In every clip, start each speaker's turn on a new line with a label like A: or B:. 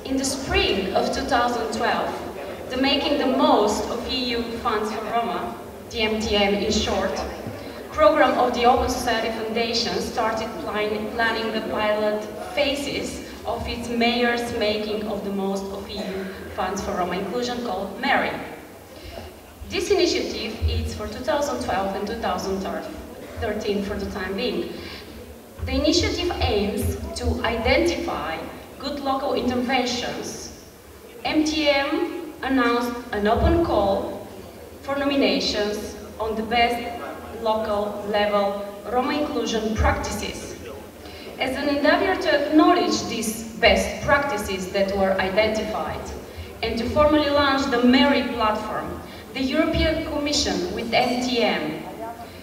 A: In the spring of 2012, the Making the Most of EU Funds for Roma, the MTM in short, program of the Open Society Foundation started planning the pilot phases of its Mayor's Making of the Most of EU Funds for Roma Inclusion called MERI. This initiative is for 2012 and 2013 for the time being. The initiative aims to identify good local interventions. MTM announced an open call for nominations on the best local level Roma inclusion practices. As an endeavor to acknowledge these best practices that were identified and to formally launch the MERI platform, the European Commission with MTM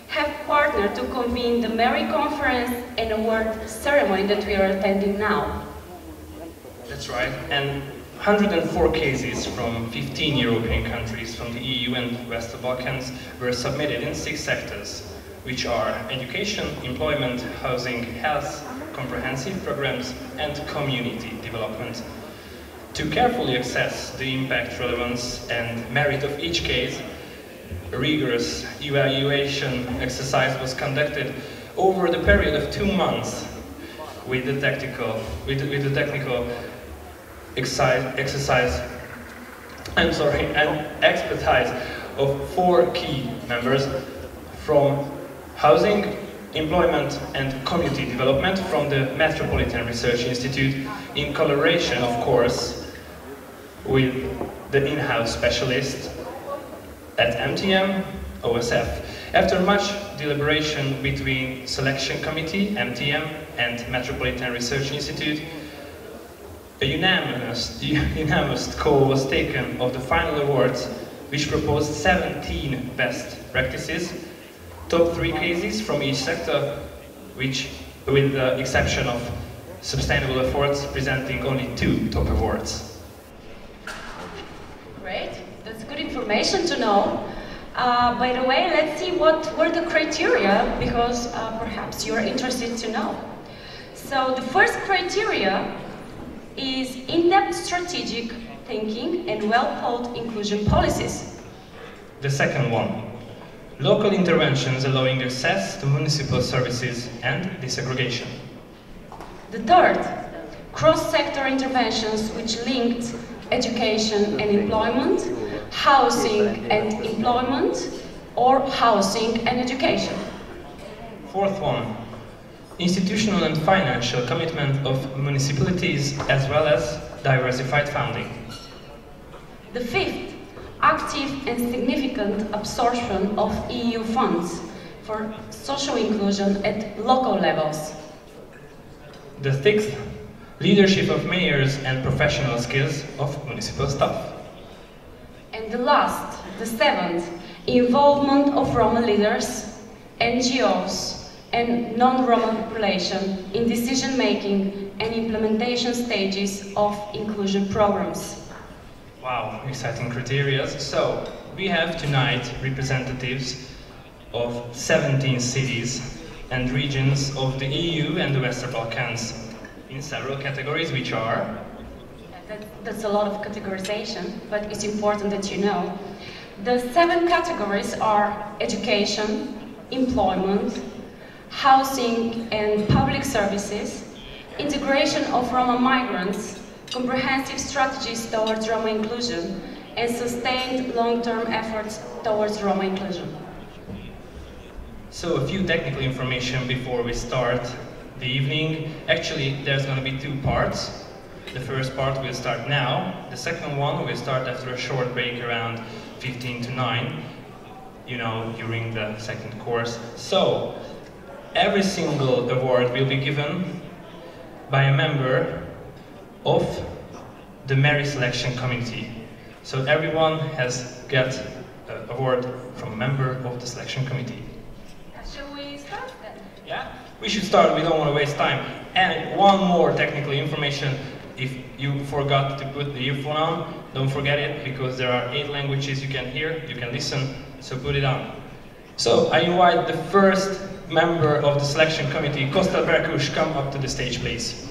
A: have partnered to convene the MERI conference and award ceremony that we are attending now.
B: That's right, and 104 cases from 15 European countries from the EU and Western Balkans were submitted in 6 sectors, which are education, employment, housing, health, comprehensive programs, and community development. To carefully assess the impact, relevance, and merit of each case, a rigorous evaluation exercise was conducted over the period of 2 months with the technical exercise and expertise of 4 key members from housing, employment and community development from the Metropolitan Research Institute in collaboration, of course, with the in-house specialist at MTM, OSF. After much deliberation between Selection Committee, MTM and Metropolitan Research Institute, a unanimous call was taken of the final awards, which proposed 17 best practices, top 3 cases from each sector, which, with the exception of sustainable efforts, presenting only 2 top awards.
A: Great, that's good information to know. By the way, let's see what were the criteria, because perhaps you're interested to know. So the first criteria is in-depth strategic thinking and well-thought inclusion policies.
B: The second one, local interventions allowing access to municipal services and desegregation.
A: The third, cross-sector interventions which linked education and employment, housing and employment, or housing and education.
B: Fourth one, institutional and financial commitment of municipalities as well as diversified funding.
A: The fifth, active and significant absorption of EU funds for social inclusion at local levels.
B: The sixth, leadership of mayors and professional skills of municipal staff.
A: And the last, the seventh, involvement of Roma leaders, NGOs, and non-Roma population in decision-making and implementation stages of inclusion programs.
B: Wow, exciting criteria. So, we have tonight representatives of 17 cities and regions of the EU and the Western Balkans in several categories, which are...
A: That's a lot of categorization, but it's important that you know. The 7 categories are education, employment, housing and public services, integration of Roma migrants, comprehensive strategies towards Roma inclusion, and sustained long-term efforts towards Roma inclusion.
B: So a few technical information before we start the evening. Actually, there's going to be 2 parts. The first part will start now. The second one will start after a short break around 15 to 9, during the second course. So, every single award will be given by a member of the MERI selection committee. So everyone has got an award from a member of the selection committee.
A: Shall we start then?
B: Yeah, we should start, we don't want to waste time. And one more technical information, if you forgot to put the earphone on, don't forget it, because there are 8 languages you can hear, you can listen, so put it on. So I invite the first member of the selection committee, Costel Bercus, come up to the stage, please.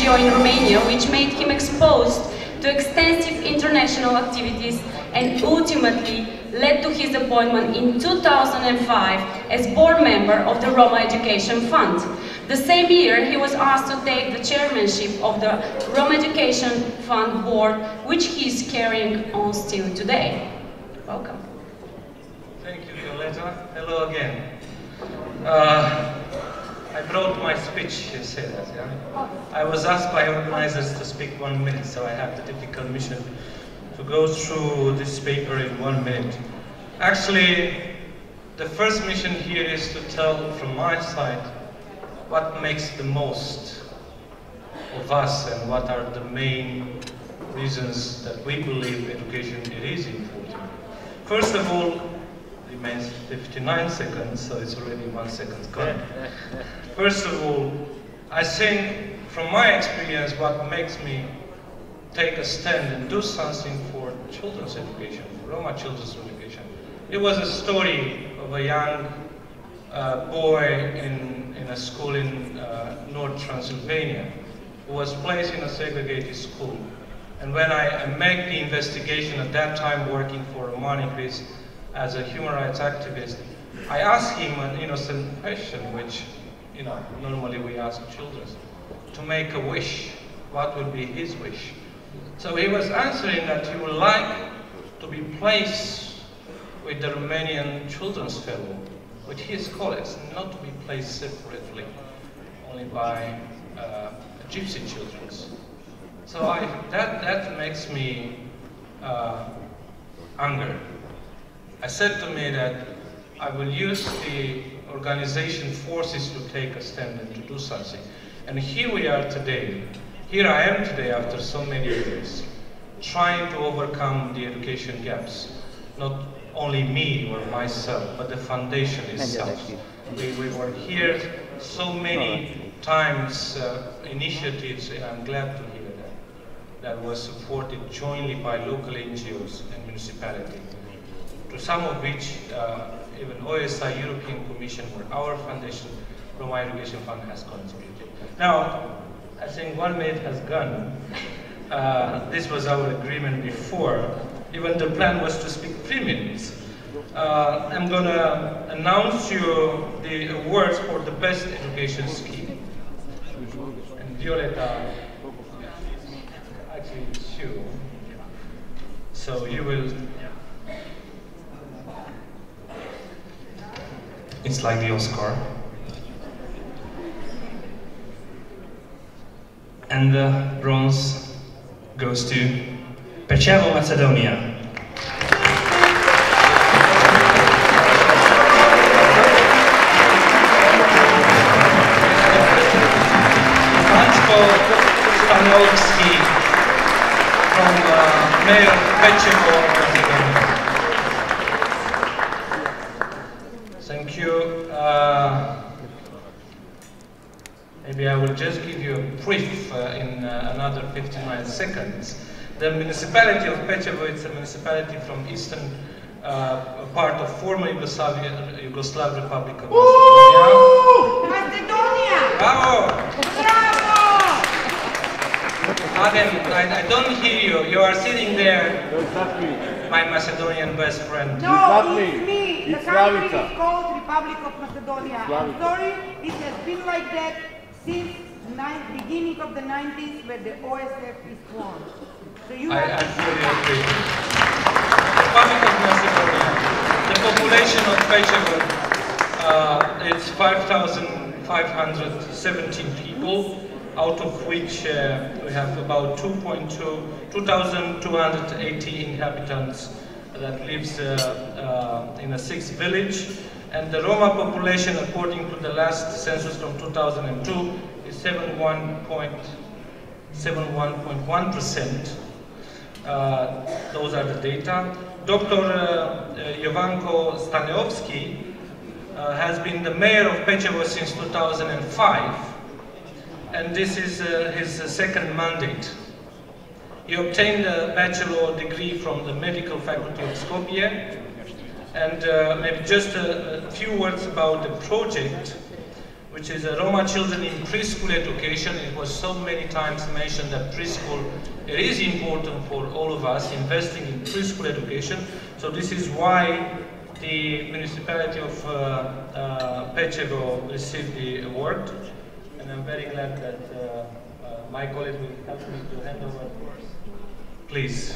A: NGO in Romania, which made him exposed to extensive international activities and ultimately led to his appointment in 2005 as board member of the Roma Education Fund. The same year, he was asked to take the chairmanship of the Roma Education Fund board, which he is carrying on still today. Welcome.
C: Thank you, Violeta. Hello again. I brought my speech, you say that, yeah? I was asked by organizers to speak 1 minute, so I have the difficult mission to go through this paper in 1 minute. Actually, the first mission here is to tell from my side what makes the most of us and what are the main reasons that we believe education is important. First of all, remains 59 seconds, so it's already 1 second gone. First of all, I think from my experience what makes me take a stand and do something for children's education, for Roma children's education. It was a story of a young boy in a school in North Transylvania who was placed in a segregated school. And when I made the investigation at that time working for Roma in Greece as a human rights activist, I asked him an innocent question which, you know, normally we ask children, to make a wish. What would be his wish? So he was answering that he would like to be placed with the Romanian Children's Fellow, with his colleagues, not to be placed separately, only by gypsy children. So that makes me anger. I said to me that I will use the organization forces to take a stand and to do something. And here we are today. Here I am today after so many years, trying to overcome the education gaps. Not only me or myself, but the foundation itself. We were here so many times, initiatives, and I'm glad to hear that was supported jointly by local NGOs and municipality, to some of which even OSI, European Commission, or our foundation, Roma Education Fund, has contributed. Now, I think 1 minute has gone. This was our agreement before. Even the plan was to speak 3 minutes. I'm going to announce you the awards for the best education scheme. And Violeta, actually it's you. So you will...
B: It's like the Oscar. And the bronze goes to Pehcevo, Macedonia.
C: From Mayor Pehcevo, Macedonia. Thank you. Maybe I will just give you a brief in another 59 seconds. The municipality of Pehcevo is a municipality from eastern part of former Yugoslav Republic of Macedonia.
D: Macedonia!
C: Bravo!
D: Bravo!
C: Adem, I don't hear you. You are sitting there.
E: Exactly.
C: My Macedonian best friend.
D: No,
E: Exactly.
D: it's me. The
E: It's
D: country
E: Raslavice.
D: is called Republic of Macedonia. I'm sorry, it has been like that since beginning of the 90s when the OSF is formed. So you
C: I fully agree. Republic of Macedonia. The population of Pehcevo is 5,517 people, out of which we have about 2,280 inhabitants that lives in a 6th village. And the Roma population, according to the last census from 2002, is 71.1%. Those are the data. Dr. Jovanko Staneovski has been the mayor of Pehcevo since 2005, and this is his second mandate. He obtained a bachelor degree from the medical faculty of Skopje. And maybe just a few words about the project, which is Roma children in preschool education. It was so many times mentioned that preschool, it is important for all of us investing in preschool education. So this is why the municipality of Pehcevo received the award. And I'm very glad that my colleague will help me to hand over. Please.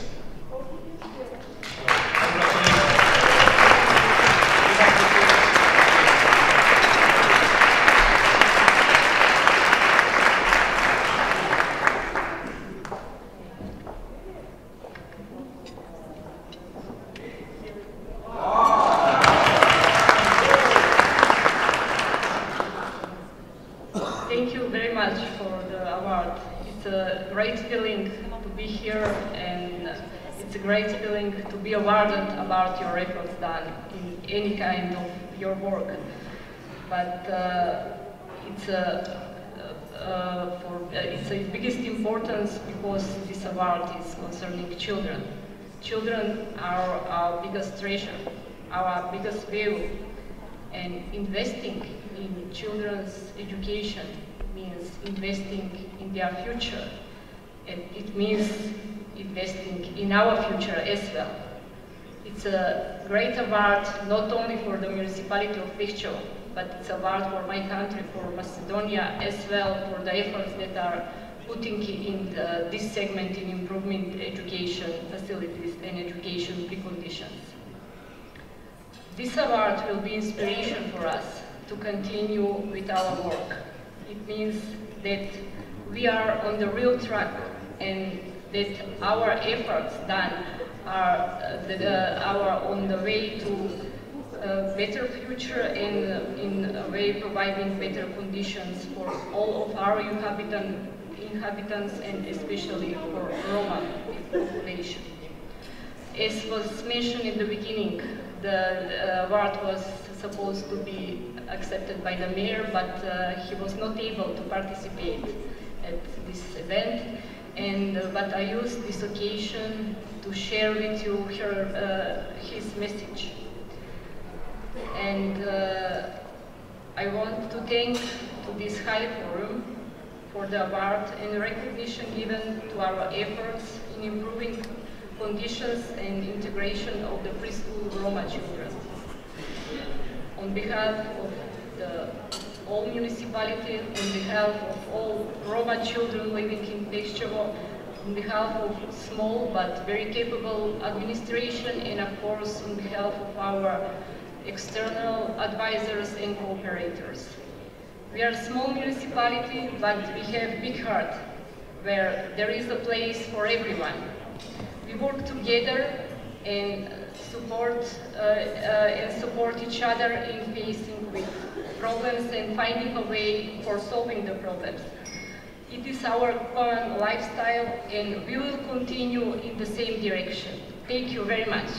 A: Thank you very much for the award. It's a great feeling to be here, and it's a great feeling to be awarded about your efforts done in any kind of your work. But it's a biggest importance because this award is concerning children. Children are our biggest treasure, our biggest value, and investing in children's education means investing in their future, and it means investing in our future as well. It's a great award not only for the municipality of Pehcevo, but it's an award for my country, for Macedonia, as well for the efforts that are putting in this segment in improving education facilities and education preconditions. This award will be inspiration for us to continue with our work. It means that we are on the real track and that our efforts done are on the way to a better future and in a way providing better conditions for all of our inhabitants and especially for Roma population. As was mentioned in the beginning, the award was supposed to be accepted by the mayor, but he was not able to participate at this event. But I used this occasion to share with you his message. And I want to thank to this high forum for the award and recognition given to our efforts in improving conditions and integration of the preschool Roma children. On behalf of the all municipality, on behalf of all Roma children living in Pehcevo, on behalf of small but very capable administration, and of course on behalf of our external advisors and cooperators. We are a small municipality, but we have big heart, where there is a place for everyone. We work together and support each other in facing with problems and finding a way for solving the problems. It is our common lifestyle, and we will continue in the same direction. Thank you very much.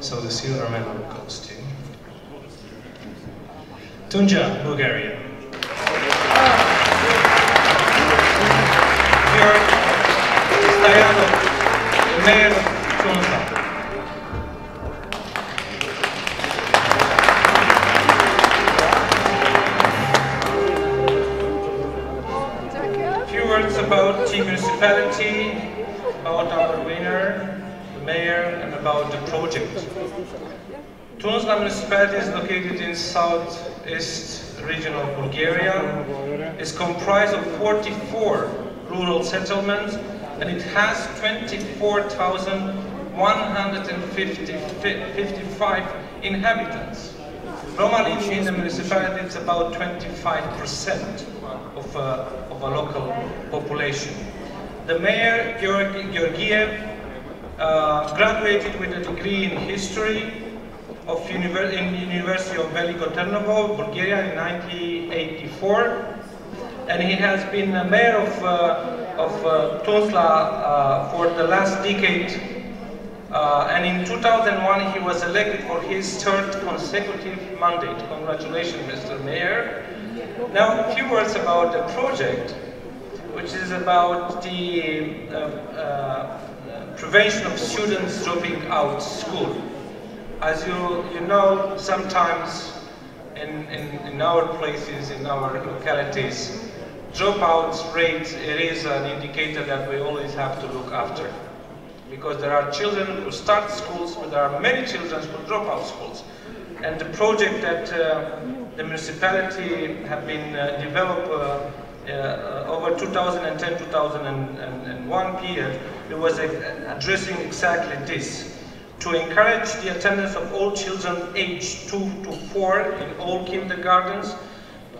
B: So the silver medal goes to Tundzha, Bulgaria. Here is Diana, the mayor of Tundzha. A few words about the municipality, about our winner, the mayor, and about the project. Tundzha municipality is located in southeast region of Bulgaria. It's comprised of 44 rural settlements, and it has 24,155 inhabitants. Roma live in the municipality. It's about 25% of a local population. The mayor, Georgiev, graduated with a degree in history in University of Veliko Trnovo, Bulgaria in 1984, and he has been mayor of Tundzha for the last decade, and in 2001 he was elected for his third consecutive mandate. Congratulations, Mr. Mayor. Now, a few words about the project.
C: which is about the prevention of students dropping out school. As you know, sometimes in our places, in our localities, dropout rate, it is an indicator that we always have to look after. Because there are children who start schools, but there are many children who drop out schools. And the project that the municipality have been developed over 2010-2001 period, it was addressing exactly this. To encourage the attendance of all children aged 2 to 4 in all kindergartens,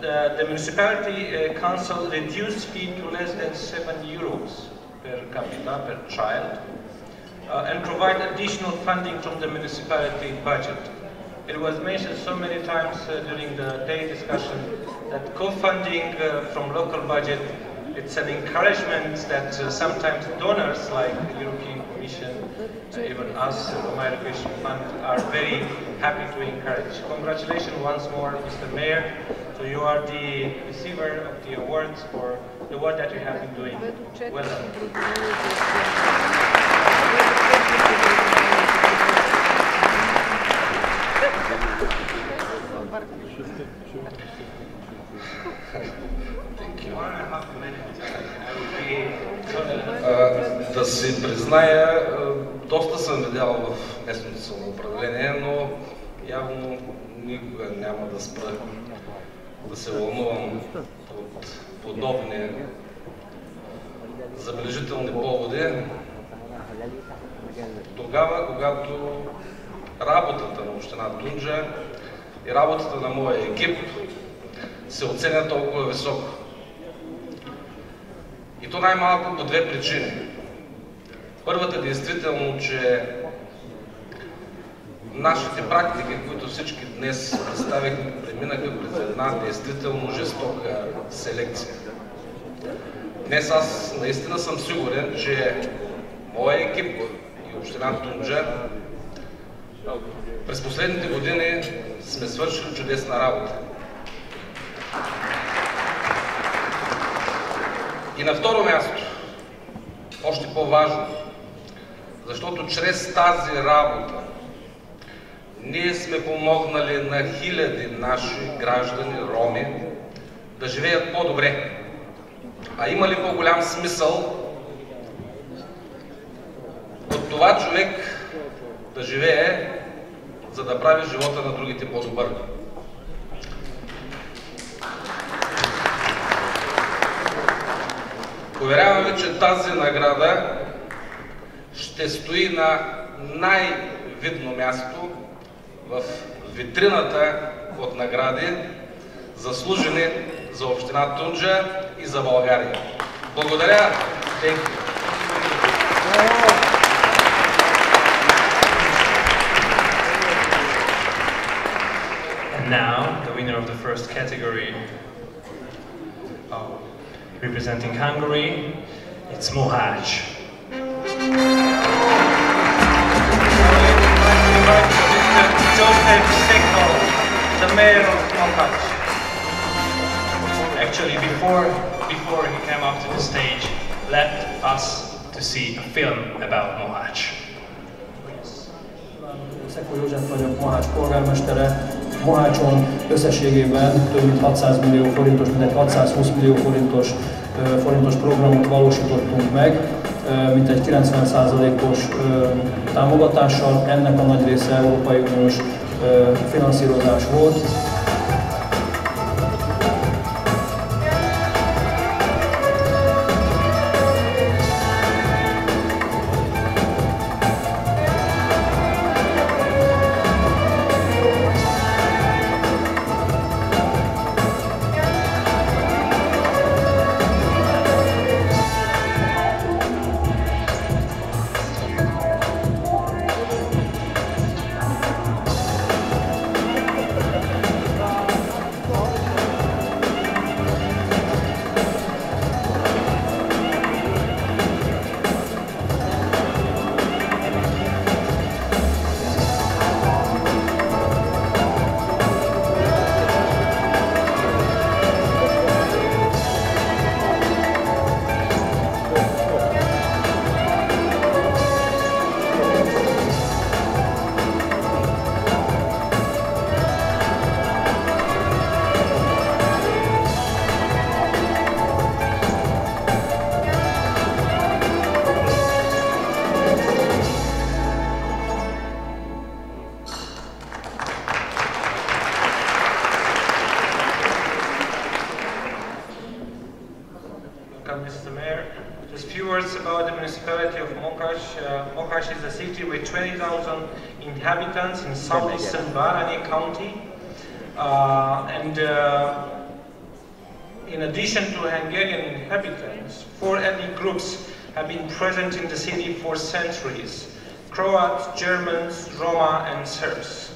C: the municipality council reduced fee to less than €7 per capita, per child, and provide additional funding from the municipality budget. It was mentioned so many times during the day discussion that co-funding from local budget, it's an encouragement that sometimes donors like the European Commission, even us, the Roma Education Fund, are very happy to encourage. Congratulations once more, Mr. Mayor. So you are the receiver of the awards for the work that you have been doing. Well done.
E: Да си призная, доста съм видял в местното самоуправление, но явно никога няма да спра да се вълнувам от подобни забележителни поводи. Тогава, когато работата на община Tundzha и работата на моя екип се оценя толкова високо. И то най-малко по две причини. Първата действително, че нашите практики, които всички днес представихме, преминаха през една действително жестока селекция. Днес аз наистина съм сигурен, че моя екип и община Tundzha през последните години сме свършили чудесна работа. И на второ място, още по-важно, защото чрез тази работа ние сме помогнали на хиляди наши граждани, роми, да живеят по-добре. А има ли по-голям смисъл от това човек да живее, за да прави живота на другите по-добър? Уверявам ви, че тази награда ще стои на най-видно място в витрината от награди, заслужени за община Tundzha и за България. Благодаря!
B: And now, the winner of the first category, representing Hungary, it's Mohács.
C: The mayor of Mohács.
B: Actually, before he came up to the stage, let us to see a film about Mohács.
F: Szekó József vagyok, Mohács polgármestere. Mohácson összességében több mint 600 millió forintos, mintegy 620 millió forintos programot valósítottunk meg, mintegy 90%-os támogatással. Ennek a nagy része Európai Uniós finanszírozás volt.
C: Mohács is a city with 20,000 inhabitants in southeastern Barany County. In addition to Hungarian inhabitants, 4 ethnic groups have been present in the city for centuries: Croats, Germans, Roma, and Serbs.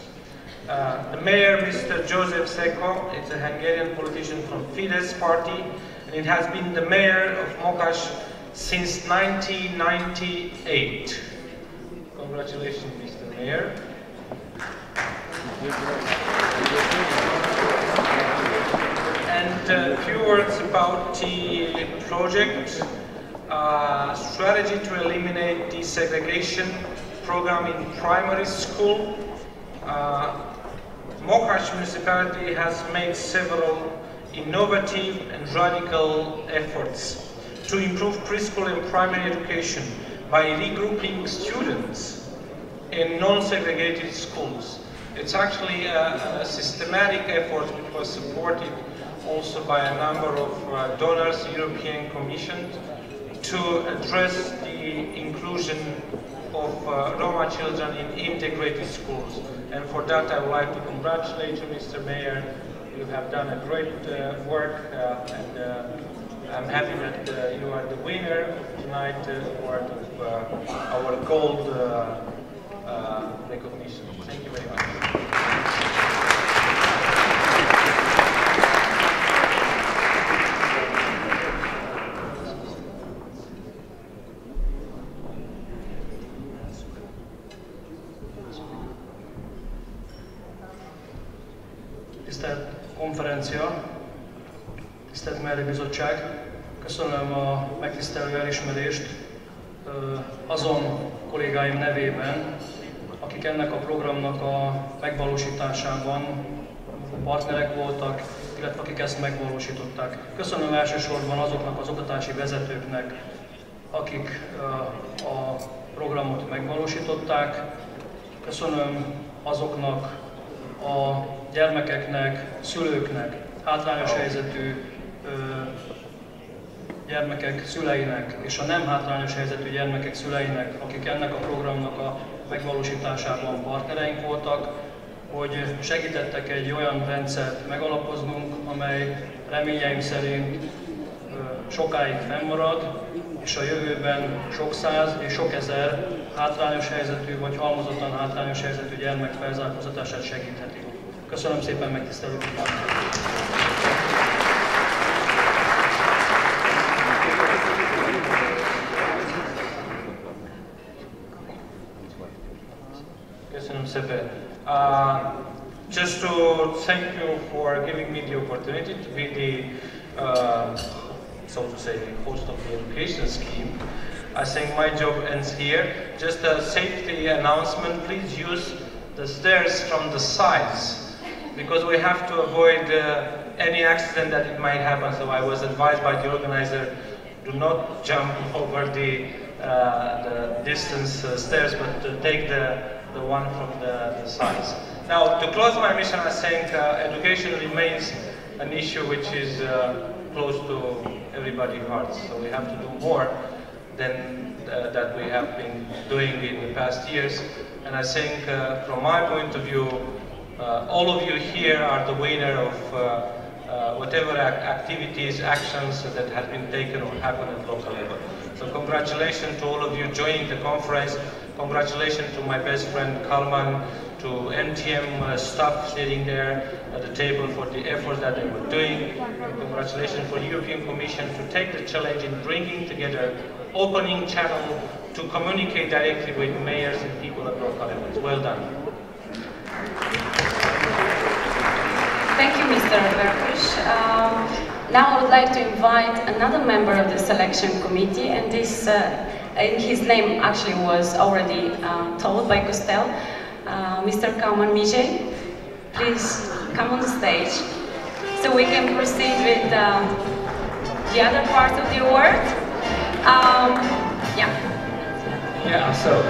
C: The mayor, Mr. Joseph Seko, is a Hungarian politician from Fidesz party, and it has been the mayor of Mohács since 1998. Congratulations, Mr. Mayor. And a few words about the project. Strategy to eliminate desegregation program in primary school. Mohács municipality has made several innovative and radical efforts to improve preschool and primary education by regrouping students in non-segregated schools. It's actually a systematic effort which was supported also by a number of donors, European Commission, to address the inclusion of Roma children in integrated schools. And for that I would like to congratulate you, Mr. Mayor. You have done a great work, and I'm happy that you are the winner of tonight's award of our gold recognition. Thank you very much.
F: Tisztelt konferencia, tisztelt MERI bizottság, köszönöm a megtisztelő elismerést azon kollégáim nevében, akik ennek a programnak a megvalósításában partnerek voltak, illetve akik ezt megvalósították. Köszönöm elsősorban azoknak az oktatási vezetőknek, akik a programot megvalósították. Köszönöm azoknak a gyermekeknek, szülőknek, hátrányos helyzetű gyermekek szüleinek és a nem hátrányos helyzetű gyermekek szüleinek, akik ennek a programnak a megvalósításában partnereink voltak, hogy segítettek egy olyan rendszert megalapoznunk, amely reményeim szerint sokáig fennmarad, és a jövőben sok száz és sok ezer hátrányos helyzetű vagy halmozottan hátrányos helyzetű gyermek felzárkóztatását segítheti. Köszönöm szépen megtisztelő figyelmet!
C: Köszönöm szépen! Just to thank you for giving me the opportunity to be the, so to say, host of the education scheme. I think my job ends here. Just a safety announcement, please use the stairs from the sides, because we have to avoid any accident that it might happen. So I was advised by the organizer, do not jump over the distance stairs, but to take the one from the sides. Now, to close my mission, I think education remains an issue which is close to everybody's hearts. So we have to do more than that we have been doing in the past years. And I think, from my point of view, all of you here are the winner of whatever activities, actions that have been taken or happen at local level. So congratulations to all of you joining the conference. Congratulations to my best friend Kálmán, to MTM staff sitting there at the table for the efforts that they were doing. And congratulations for the European Commission to take the challenge in bringing together, opening channel to communicate directly with mayors and people at local levels. Well done.
A: Thank you, Mr. Bercus. Now I would like to invite another member of the selection committee, and this, his name actually was already told by Costel, Mr. Kálmán Mizsei. Please come on the stage so we can proceed with the other part of the award.
B: Yeah, so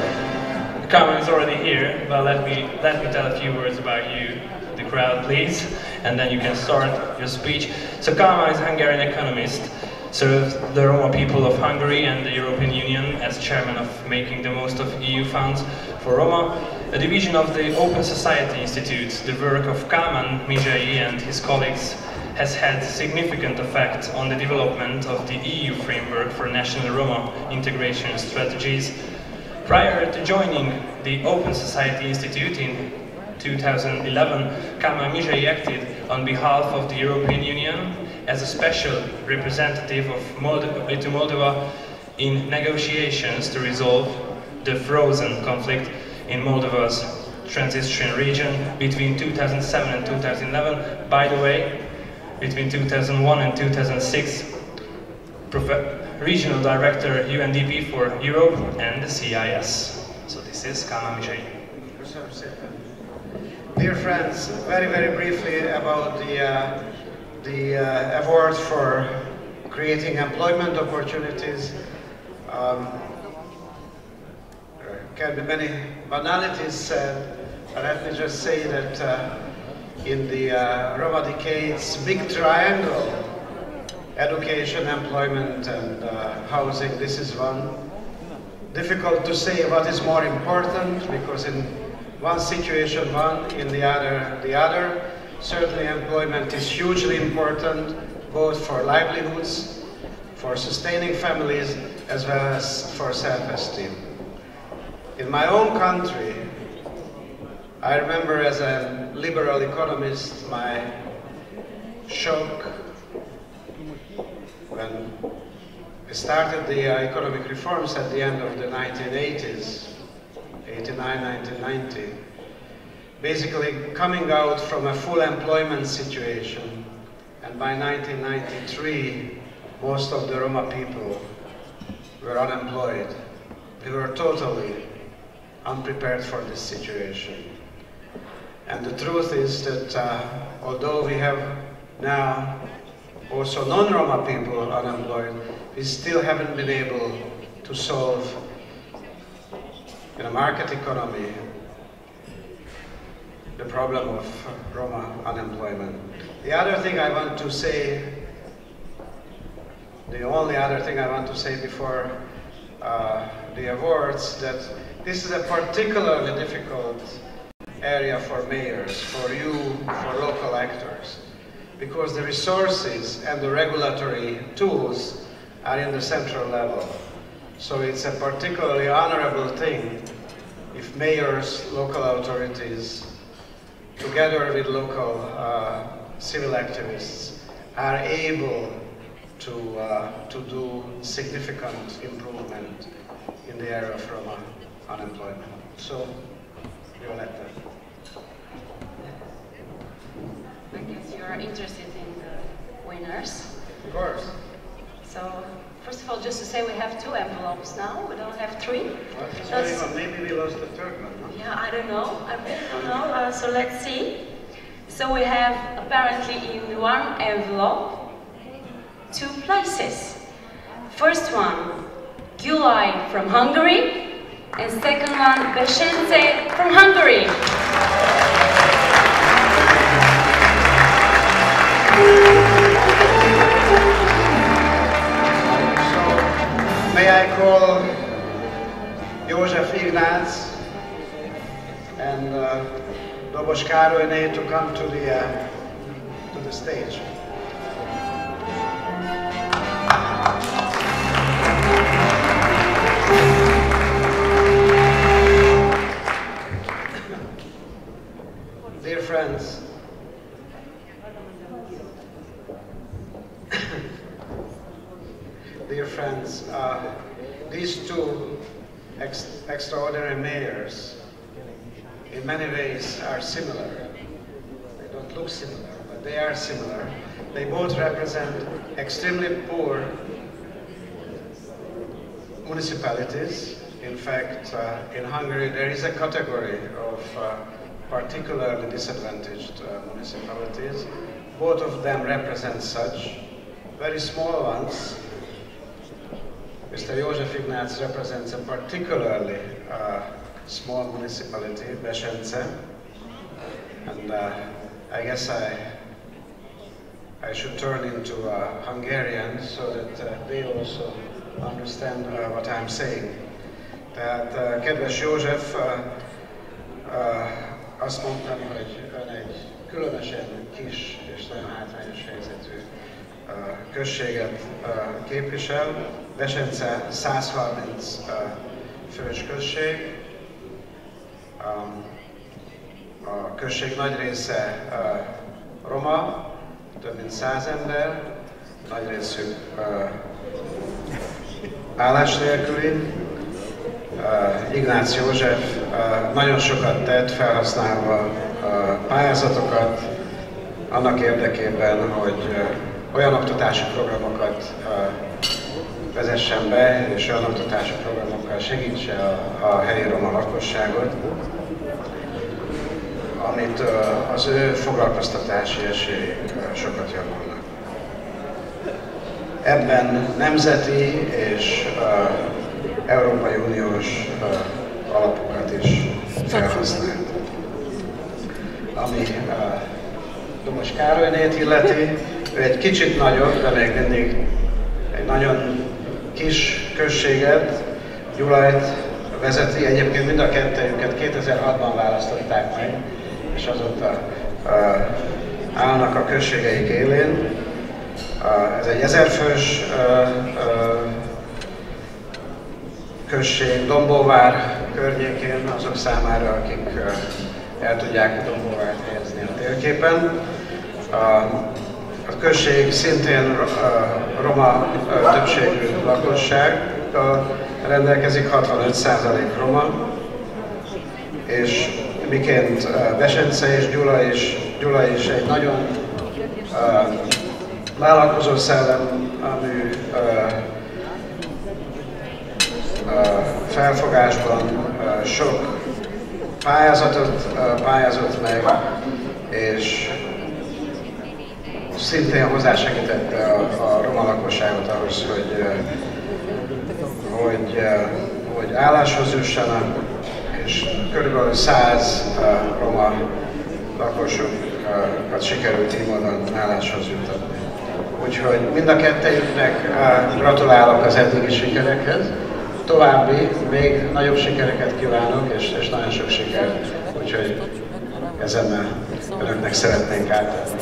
B: Kálmán is already here, but let me tell a few words about you, the crowd, please, and then you can start your speech. So Kálmán is a Hungarian economist. served the Roma people of Hungary and the European Union as chairman of Making the Most of EU Funds for Roma, a division of the Open Society Institute. The work of Kálmán, Mizsei and his colleagues has had significant effect on the development of the EU framework for national Roma integration strategies. Prior to joining the Open Society Institute in 2011, Kálmán Mizsei acted on behalf of the European Union as a special representative of Moldova in negotiations to resolve the frozen conflict in Moldova's transition region between 2007 and 2011. By the way, between 2001 and 2006, Regional Director UNDP for Europe and the CIS. So this is Kálmán Mizsei.
G: Dear friends, very briefly about the award for creating employment opportunities. There can be many banalities said, but let me just say that in the Roma decades, big triangle, education, employment and housing, this is one. Difficult to say what is more important, because in one situation one, in the other. Certainly employment is hugely important, both for livelihoods, for sustaining families, as well as for self-esteem. In my own country, I remember as a liberal economist my shock when we started the economic reforms at the end of the 1980s, 89, 1990, basically coming out from a full employment situation, and by 1993 most of the Roma people were unemployed. We were totally unprepared for this situation. And the truth is that although we have now also non-Roma people unemployed, we still haven't been able to solve, in a market economy, the problem of Roma unemployment. The other thing I want to say, the only other thing I want to say before the awards, that this is a particularly difficult area for mayors, for you, for local actors, because the resources and the regulatory tools are in the central level. So it's a particularly honorable thing if mayors, local authorities, together with local civil activists, are able to do significant improvement in the area of Roma unemployment. So, Violetta.
A: I guess you are interested in the winners.
G: Of course.
A: So, first of all, just to say we have 2 envelopes now, we don't have 3.
G: Well, maybe we lost the third one, no?
A: Yeah, I don't know. I really don't know. So let's see. So we have apparently in one envelope 2 places. First one, Gyulaj from Hungary, and second one, Besence from Hungary.
G: May I call József Ignác and Dobos Károlyné to come to the stage. Dear friends, these 2 extraordinary mayors in many ways are similar. They don't look similar, but they are similar. They both represent extremely poor municipalities. In fact, in Hungary there is a category of particularly disadvantaged municipalities. Both of them represent such very small ones. Mr. József Ignác represents a particularly small municipality, Besence, and I guess I should turn into Hungarian so that they also understand what I'm saying. Tehát, kedves József, azt mondtam, hogy ön egy különösen kis és nagyon hátrányos helyzetű községet képvisel. Besence 130 fős község. A község nagy része roma, több mint 100 ember, nagy részük állás nélküli. Ignác József nagyon sokat tett, felhasználva pályázatokat annak érdekében, hogy olyan oktatási programokat vezessen be, és olyan oktatási programokkal segítse a helyi roma lakosságot, amit az ő foglalkoztatási esélyei sokat javulnak. Ebben nemzeti és Európai Uniós alapokat is felhasznált. Ami Domos Károlynét illeti, ő egy kicsit nagyobb, de még mindig egy nagyon kis községet, Gyulajt vezeti. Egyébként mind a kettőjüket 2006-ban választották meg, és azóta állnak a községeik élén. Ez egy 1000 fős község Dombóvár környékén, azok számára, akik el tudják Dombóvárt helyezni a térképen. A község szintén roma többségű lakossággal rendelkezik, 65% roma, és miként Besence és Gyulaj is egy nagyon vállalkozó szellemű felfogásban sok pályázatot pályázott meg, és szintén hozzásegítette a roma lakosságot ahhoz, hogy álláshoz jussanak, és körülbelül 100 roma lakosokat sikerült így módon álláshoz jutatni. Úgyhogy mind a kettejüknek gratulálok az eddigi sikerekhez. További, még nagyobb sikereket kívánok, és nagyon sok sikert. Úgyhogy ezennel önöknek szeretnénk átadni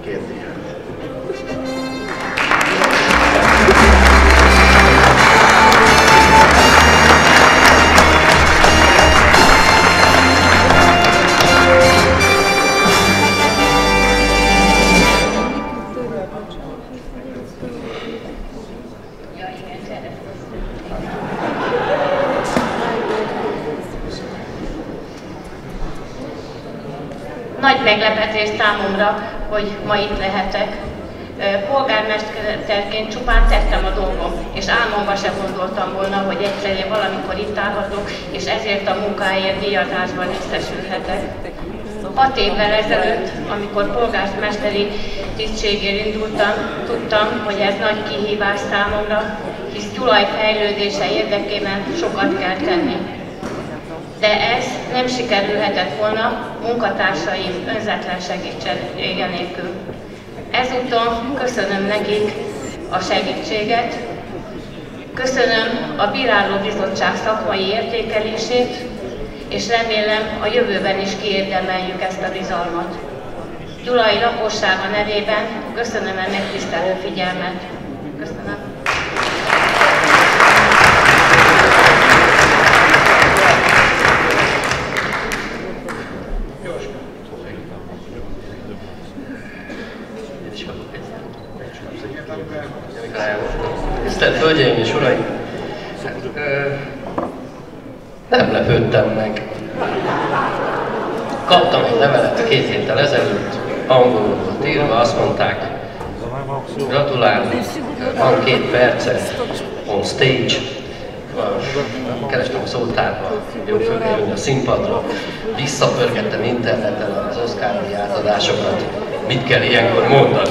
G: két díjat.
H: Nagy meglepetés számomra, hogy ma itt lehetek. Polgármesterként csupán tettem a dolgom, és álmomban sem gondoltam volna, hogy egyszer én valamikor itt állhatok, és ezért a munkáért díjazásban részesülhetek. 6 évvel ezelőtt, amikor polgármesteri tisztségért indultam, tudtam, hogy ez nagy kihívás számomra, hisz Gyulaj fejlődése érdekében sokat kell tenni. De ez nem sikerülhetett volna munkatársaim önzetlen segítsége nélkül. Ezúton köszönöm nekik a segítséget, köszönöm a bírálóbizottság szakmai értékelését, és remélem a jövőben is kiérdemeljük ezt a bizalmat. Gyulai lakossága nevében köszönöm a megtisztelő figyelmet. Köszönöm.
I: Tisztelt Hölgyeim és Uraim! Nem lepődtem meg. Kaptam egy levelet 2 héttel ezelőtt, angolul volt írva, azt mondták, gratulálni, van 2 perce on stage, kerestem a szótárba, jó föl kell jönni a színpadra, visszapörgettem interneten az Oscar-díj átadásokat, mit kell ilyenkor mondani.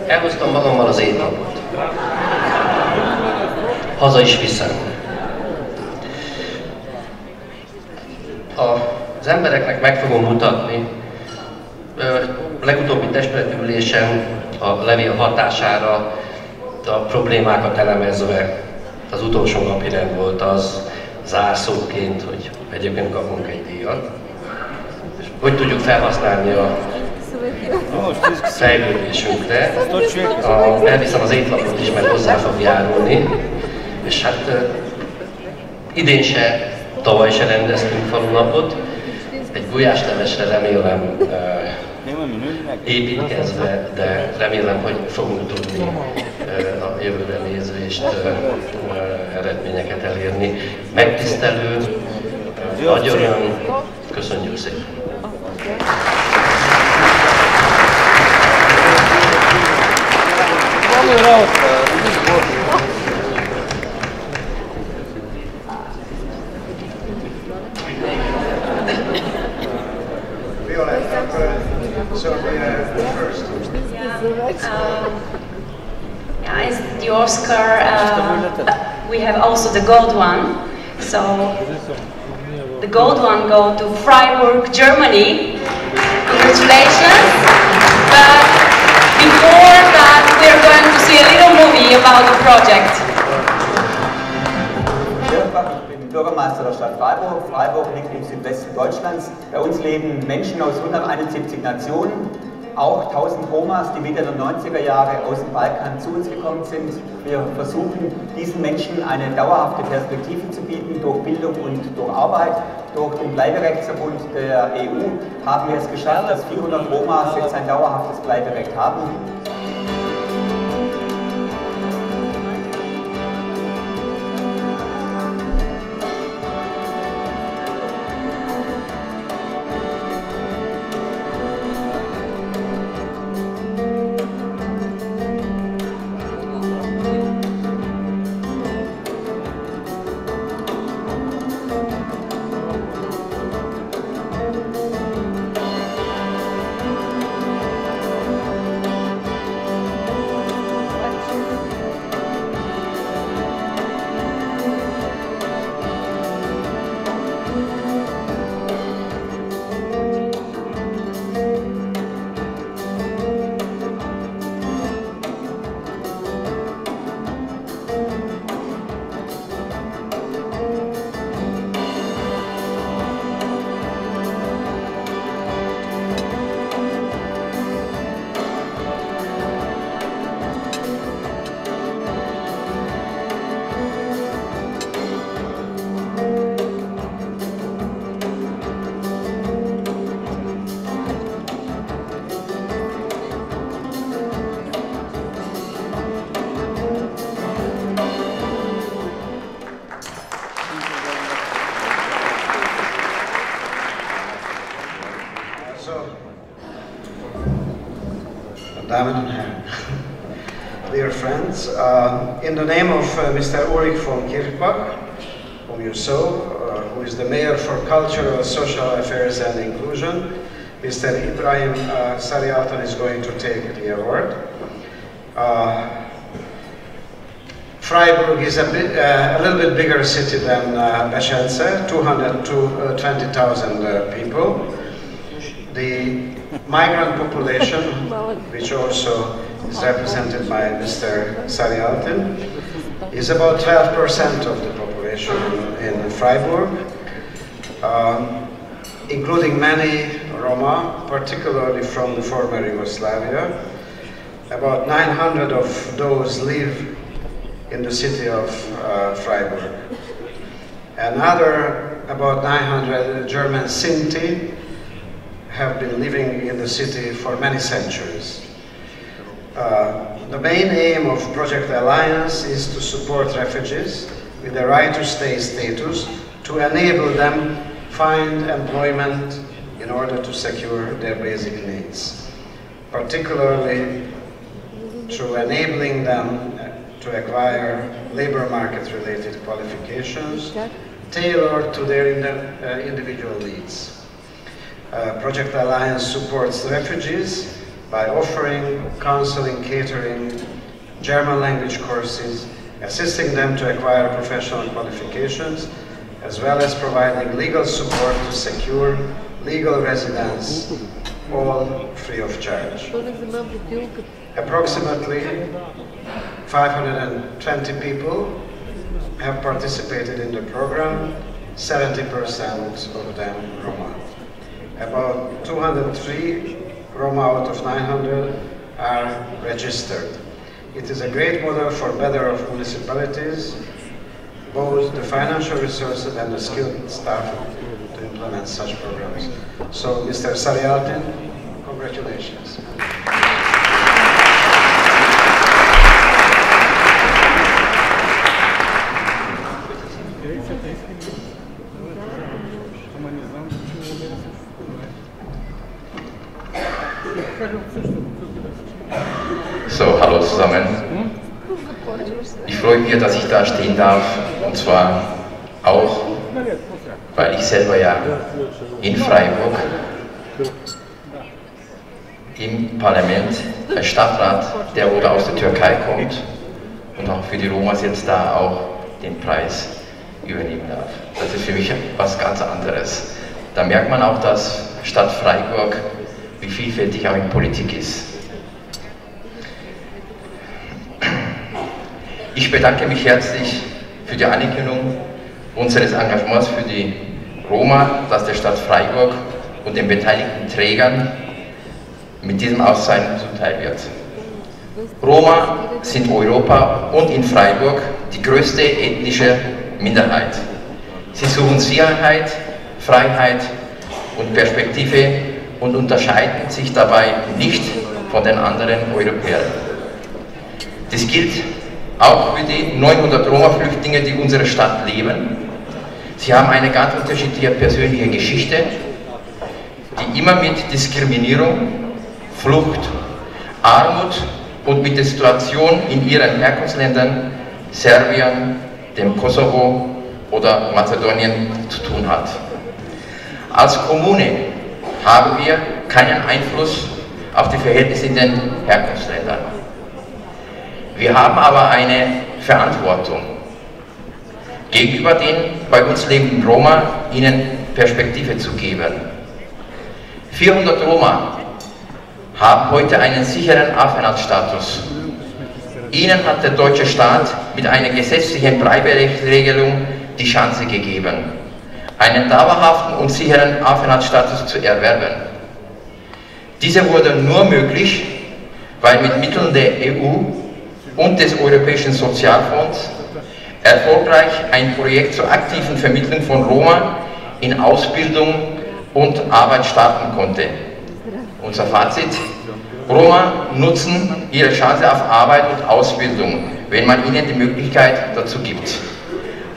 I: Elhoztam magammal az étlapot. haza is viszem. Az embereknek meg fogom mutatni, legutóbbi testületi ülésen a levél hatására a problémákat elemezve az utolsó napirend volt az zárszóként, hogy egyébként kapunk egy díjat. És hogy tudjuk felhasználni a fejlődésünkre. Elviszem az étlapot is, mert hozzá fog járulni. És hát idén se, tavaly se rendeztünk falunapot. Egy gulyáslevesre remélem építkezve, de remélem, hogy fogunk tudni a jövőre nézvést eredményeket elérni. Megtisztelő, nagy öröm, köszönjük szépen!
A: Yeah, it's the Oscar. We have also the gold one. So the gold one goes to Freiburg, Germany. Congratulations! But before that, we're going to see a little movie about the project.
J: Ich bin Bürgermeister der Stadt Freiburg. Freiburg liegt im Südwesten Deutschlands. Bei uns leben Menschen aus 171 Nationen, auch 1000 Romas, die Mitte der 90er Jahre aus dem Balkan zu uns gekommen sind. Wir versuchen, diesen Menschen eine dauerhafte Perspektive zu bieten durch Bildung und durch Arbeit. Durch den Bleiberechtsverbund der EU haben wir es geschafft, dass 400 Romas jetzt ein dauerhaftes Bleiberecht haben.
G: Damen und Herren, dear friends, in the name of Mr. Ulrich von Kirchbach, whom you saw, who is the Mayor for Cultural, Social Affairs and Inclusion, Mr. Ibrahim Sarıaltan is going to take the award. Freiburg is a little bit bigger city than Besence, 220,000 people. The migrant population, which also is represented by Mr. Sarıaltan, is about 12% of the population in Freiburg, including many Roma, particularly from the former Yugoslavia. About 900 of those live in the city of Freiburg. Another about 900 German Sinti have been living in the city for many centuries. The main aim of Project Alliance is to support refugees with the right to stay status, to enable them find employment in order to secure their basic needs, particularly through enabling them to acquire labor market-related qualifications tailored to their individual needs. Project Alliance supports refugees by offering counseling, catering, German language courses, assisting them to acquire professional qualifications, as well as providing legal support to secure legal residence, all free of charge. Approximately 520 people have participated in the program, 70% of them Roma. About 203 Roma out of 900 are registered. It is a great model for better of municipalities, both the financial resources and the skilled staff to implement such programs. So, Mr. Sarialtin, congratulations.
K: So, hallo zusammen. Ich freue mich, dass ich da stehen darf, und zwar auch, weil ich selber ja in Freiburg im Parlament als Stadtrat, der oder aus der Türkei kommt und auch für die Romas jetzt da auch den Preis übernehmen darf. Das ist für mich was ganz anderes. Da merkt man auch, dass Stadt Freiburg, wie vielfältig auch in Politik ist. Ich bedanke mich herzlich für die Anerkennung unseres Engagements für die Roma, das der Stadt Freiburg und den beteiligten Trägern mit diesem Auszeichnung zuteil wird. Roma sind Europa und in Freiburg die größte ethnische Minderheit. Sie suchen Sicherheit, Freiheit und Perspektive und unterscheiden sich dabei nicht von den anderen Europäern. Das gilt auch für die 900 Roma-Flüchtlinge, die in unserer Stadt leben. Sie haben eine ganz unterschiedliche persönliche Geschichte, die immer mit Diskriminierung, Flucht, Armut und mit der Situation in ihren Herkunftsländern, Serbien, dem Kosovo oder Mazedonien zu tun hat. Als Kommune haben wir keinen Einfluss auf die Verhältnisse in den Herkunftsländern. Wir haben aber eine Verantwortung gegenüber den bei uns lebenden Roma, ihnen Perspektive zu geben. 400 Roma haben heute einen sicheren Aufenthaltsstatus. Ihnen hat der deutsche Staat mit einer gesetzlichen Bleiberechtregelung die Chance gegeben, einen dauerhaften und sicheren Aufenthaltsstatus zu erwerben. Diese wurde nur möglich, weil mit Mitteln der EU und des Europäischen Sozialfonds erfolgreich ein Projekt zur aktiven Vermittlung von Roma in Ausbildung und Arbeit starten konnte. Unser Fazit: Roma nutzen ihre Chance auf Arbeit und Ausbildung, wenn man ihnen die Möglichkeit dazu gibt.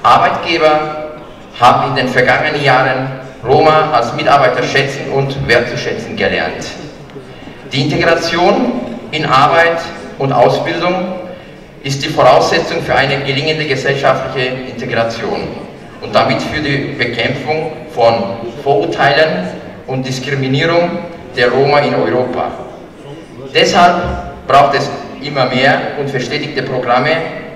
K: Arbeitgeber haben in den vergangenen Jahren Roma als Mitarbeiter schätzen und wertzuschätzen gelernt. Die Integration in Arbeit und Ausbildung ist die Voraussetzung für eine gelingende gesellschaftliche Integration und damit für die Bekämpfung von Vorurteilen und Diskriminierung der Roma in Europa. Deshalb braucht es immer mehr und verstetigte Programme,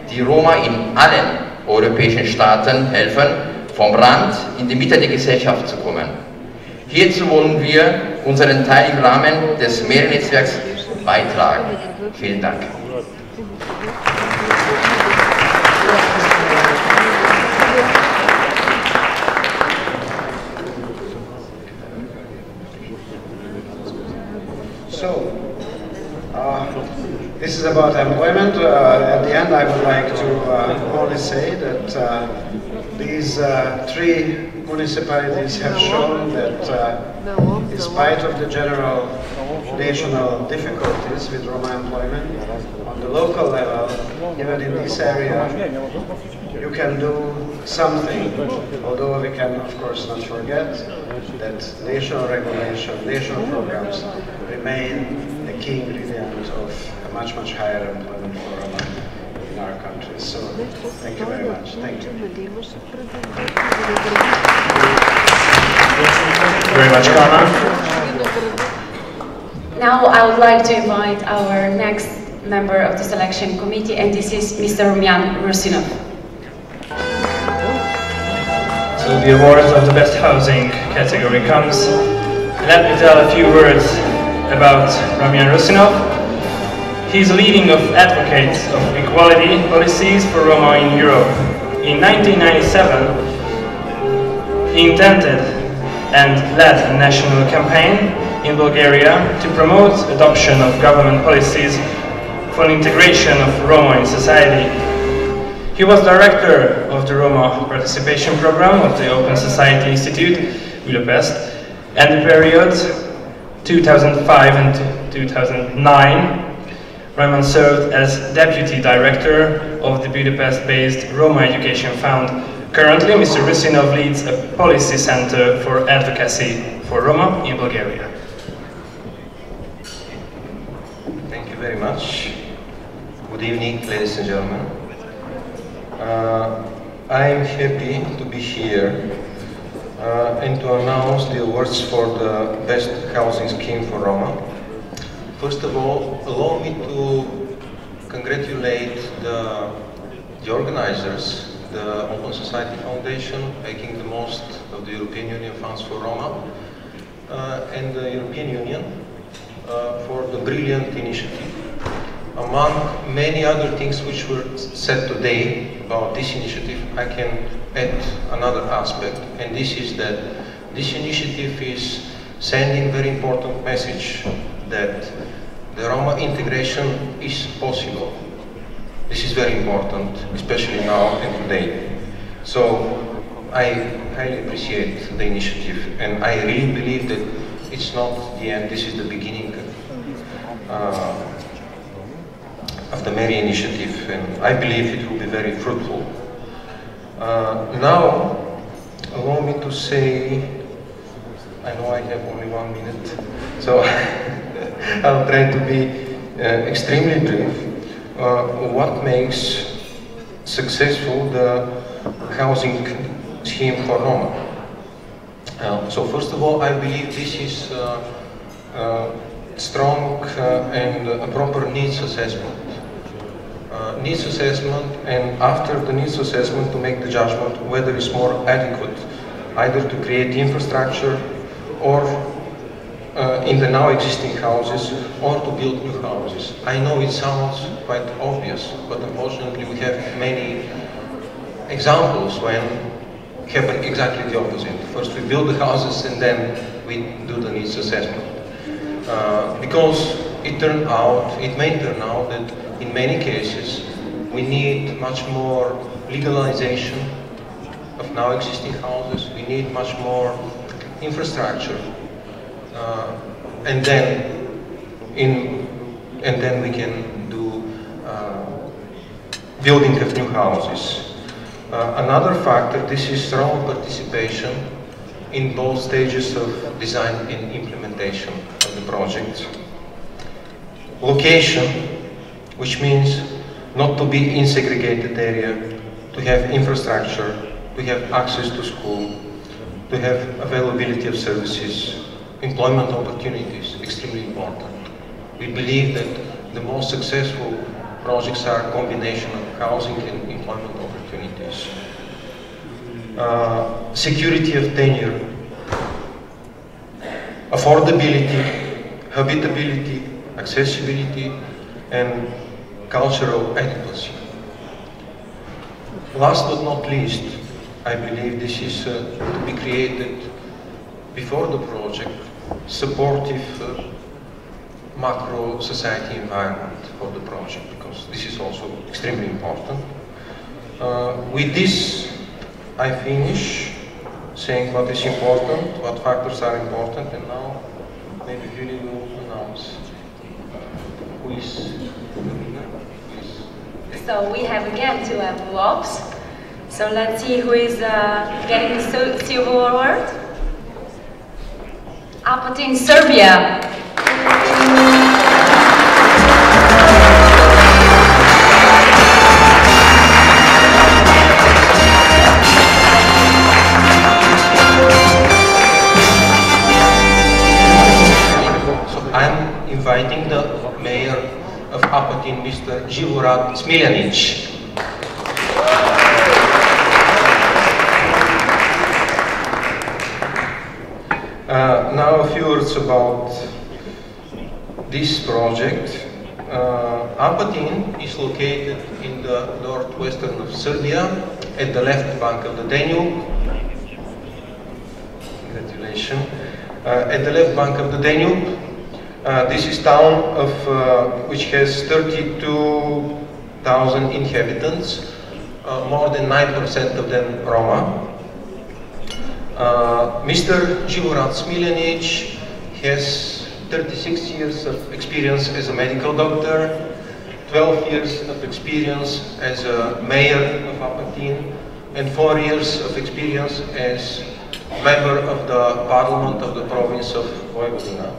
K: die Roma in allen europäischen Staaten helfen, vom Rand in die Mitte der Gesellschaft zu kommen. Hierzu wollen wir unseren Teil im Rahmen des MERI-Netzwerks beitragen. Vielen Dank.
G: So, this is about employment. At the end, I would like to only say that these three municipalities have shown that in spite of the general national difficulties with Roma employment, on the local level, even in this area, you can do something, although we can of course not forget that national regulation, national programs remain the key ingredient of a much, much higher employment for Roma in our country. So, thank you very much. Thank you.
B: Very much, Kálmán.
A: Now I would like to invite our next member of the selection committee, and this is Mr. Rumyan Russinov.
B: So the award of the best housing category comes. Let me tell a few words about Rumyan Russinov. He is a leading advocate of equality policies for Roma in Europe. In 1997, he intended and led a national campaign in Bulgaria to promote adoption of government policies for the integration of Roma in society. He was director of the Roma participation program of the Open Society Institute, Budapest, and the period 2005 and 2009. Rumyan served as deputy director of the Budapest-based Roma Education Fund. Currently, Mr. Russinov leads a policy center for advocacy for Roma in Bulgaria.
L: Thank you very much. Good evening, ladies and gentlemen. I am happy to be here and to announce the awards for the best housing scheme for Roma. First of all, allow me to congratulate the organizers, the Open Society Foundation, making the most of the European Union funds for Roma, and the European Union for the brilliant initiative. Among many other things which were said today about this initiative, I can add another aspect, and this is that this initiative is sending a very important message that the Roma integration is possible. This is very important, especially now and today. So I highly appreciate the initiative, and I really believe that it's not the end, this is the beginning of the MERI initiative, and I believe it will be very fruitful. Now, allow me to say, I know I have only 1 minute, so I'll try to be extremely brief. What makes successful the housing scheme for Roma? So first of all, I believe this is strong and a proper needs assessment. Needs assessment, and after the needs assessment to make the judgment whether it's more adequate either to create infrastructure or in the now existing houses or to build new houses. I know it sounds quite obvious, but unfortunately we have many examples when it happens exactly the opposite. First we build the houses and then we do the needs assessment. Because it may turn out that in many cases we need much more legalization of now existing houses, we need much more infrastructure, and then we can do building of new houses. Another factor, this is Roma participation in both stages of design and implementation of the project. Location, which means not to be in segregated area, to have infrastructure, to have access to school, to have availability of services, employment opportunities, extremely important. We believe that the most successful projects are a combination of housing and employment opportunities. Security of tenure, affordability, habitability, accessibility, and cultural adequacy. Last but not least, I believe this is to be created before the project, supportive macro society environment for the project, because this is also extremely important. With this, I finish saying what is important, what factors are important, and now maybe Julie will announce who is the winner.
A: So we have again 2 envelopes. So let's see who is getting the silver award. Apatin, Serbia.
L: So I'm inviting the mayor of Apatin, Smiljanić. Now a few words about this project. Apatin is located in the northwestern of Serbia, at the left bank of the Danube. Congratulations. At the left bank of the Danube. This is town of which has 32,000 inhabitants, more than 9% of them Roma. Mr. Gyulaj Smiljanić has 36 years of experience as a medical doctor, 12 years of experience as a mayor of Apatin, and 4 years of experience as member of the parliament of the province of Vojvodina.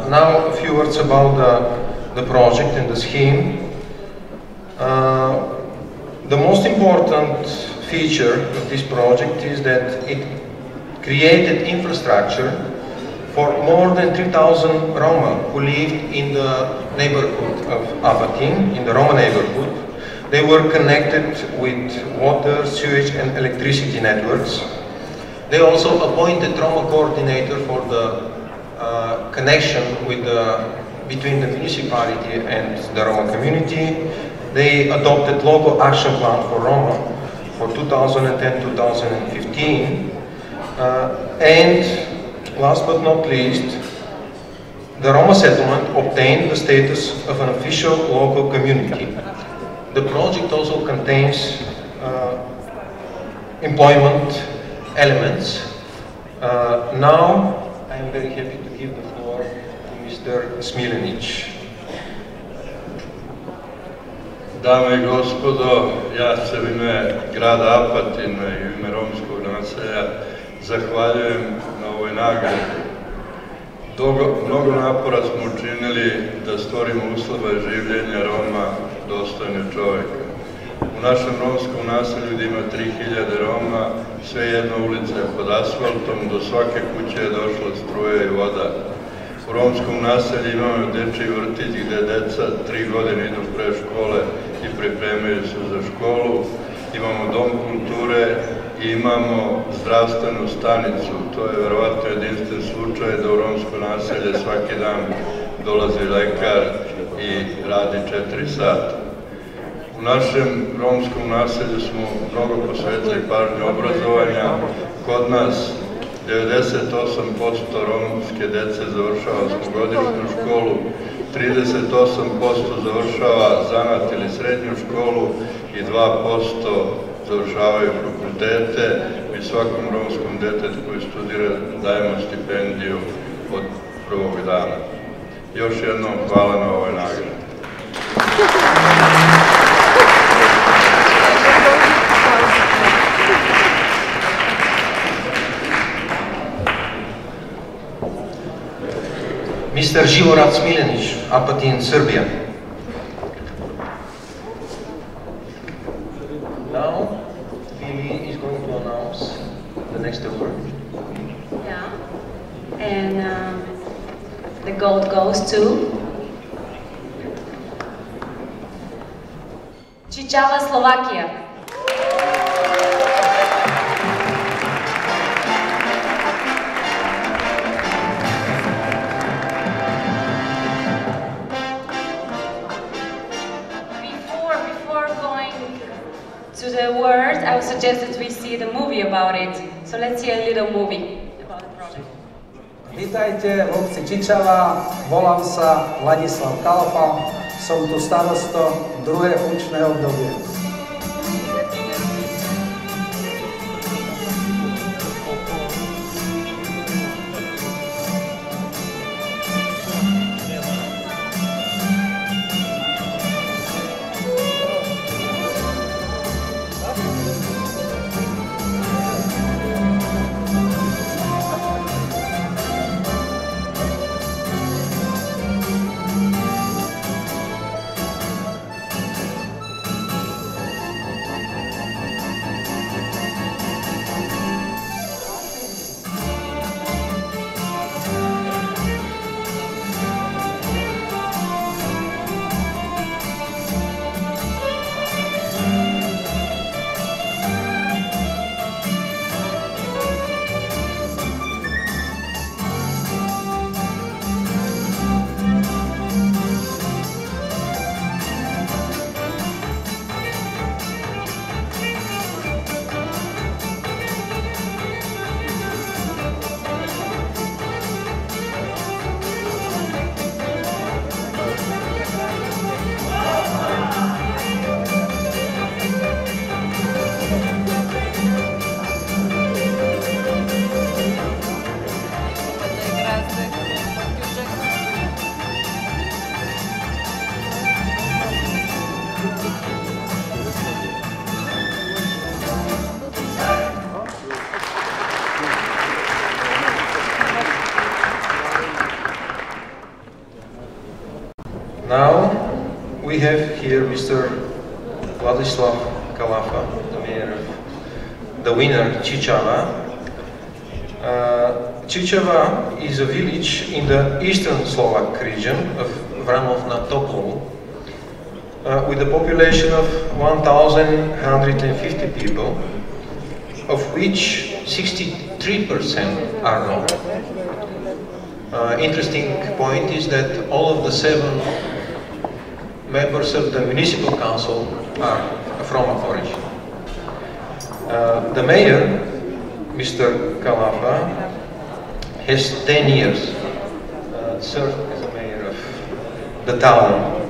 L: Now a few words about the project and the scheme. The most important feature of this project is that it created infrastructure for more than 3,000 Roma who lived in the neighborhood of Apatin, in the Roma neighborhood. They were connected with water, sewage and electricity networks. They also appointed Roma coordinator for the connection with between the municipality and the Roma community. They adopted local action plan for Roma for 2010-2015, and last but not least, the Roma settlement obtained the status of an official local community. The project also contains employment elements. Now I am very happy to give the floor to Mr. Smiljanić.
M: Dame i gospodo, ja se u ime grada Apatina i u ime romskog naselja zahvaljujem na ovoj nagradi. Mnogo napora smo učinili da stvorimo uslove življenja Roma dostojne čovjeka. U našem romskom naselju gdje ima 3000 Roma, sve jedna ulica je pod asfaltom, do svake kuće je došla struja i voda. U romskom naselju imamo dečji vrtić gdje deca 3 godine idu pre škole i pripremaju se za školu. Imamo dom kulture i imamo zdravstvenu stanicu. To je verovatno jedinstven slučaj da u romsko naselje svaki dan dolazi lekar i radi 4 sata. U našem romskom naselju smo mnogo posvetili pažnju obrazovanja. Kod nas 98% romske dece završava osmogodišnju školu, 38% završava zanat ili srednju školu i 2% završavaju fakultete. Mi svakom romskom detetu koji studira dajemo stipendiju od prvog dana. Još jednom hvala na ovoj nagradi.
L: Mr. Gyulaj Smiljanić, Apatin, Serbia. Now, Billy is going to announce the next award.
A: Yeah, and the gold goes to Čičava, Slovakia. To the word, I would suggest that we see the movie about it. So let's see a little movie about the project.
N: Vítajte v obci Čičava, volám sa Ladislav Kalfa, som tu starosto druhé funkčné obdobie.
L: here Mr. Vladislav Kalafa, the winner, Čičava. Čičava is a village in the eastern Slovak region of Vramovna Topol, with a population of 1,150 people, of which 63% are Roma. Interesting point is that all of the 7 members of the municipal council are of Roma origin. The mayor, Mr. Kalafa, has 10 years served as a mayor of the town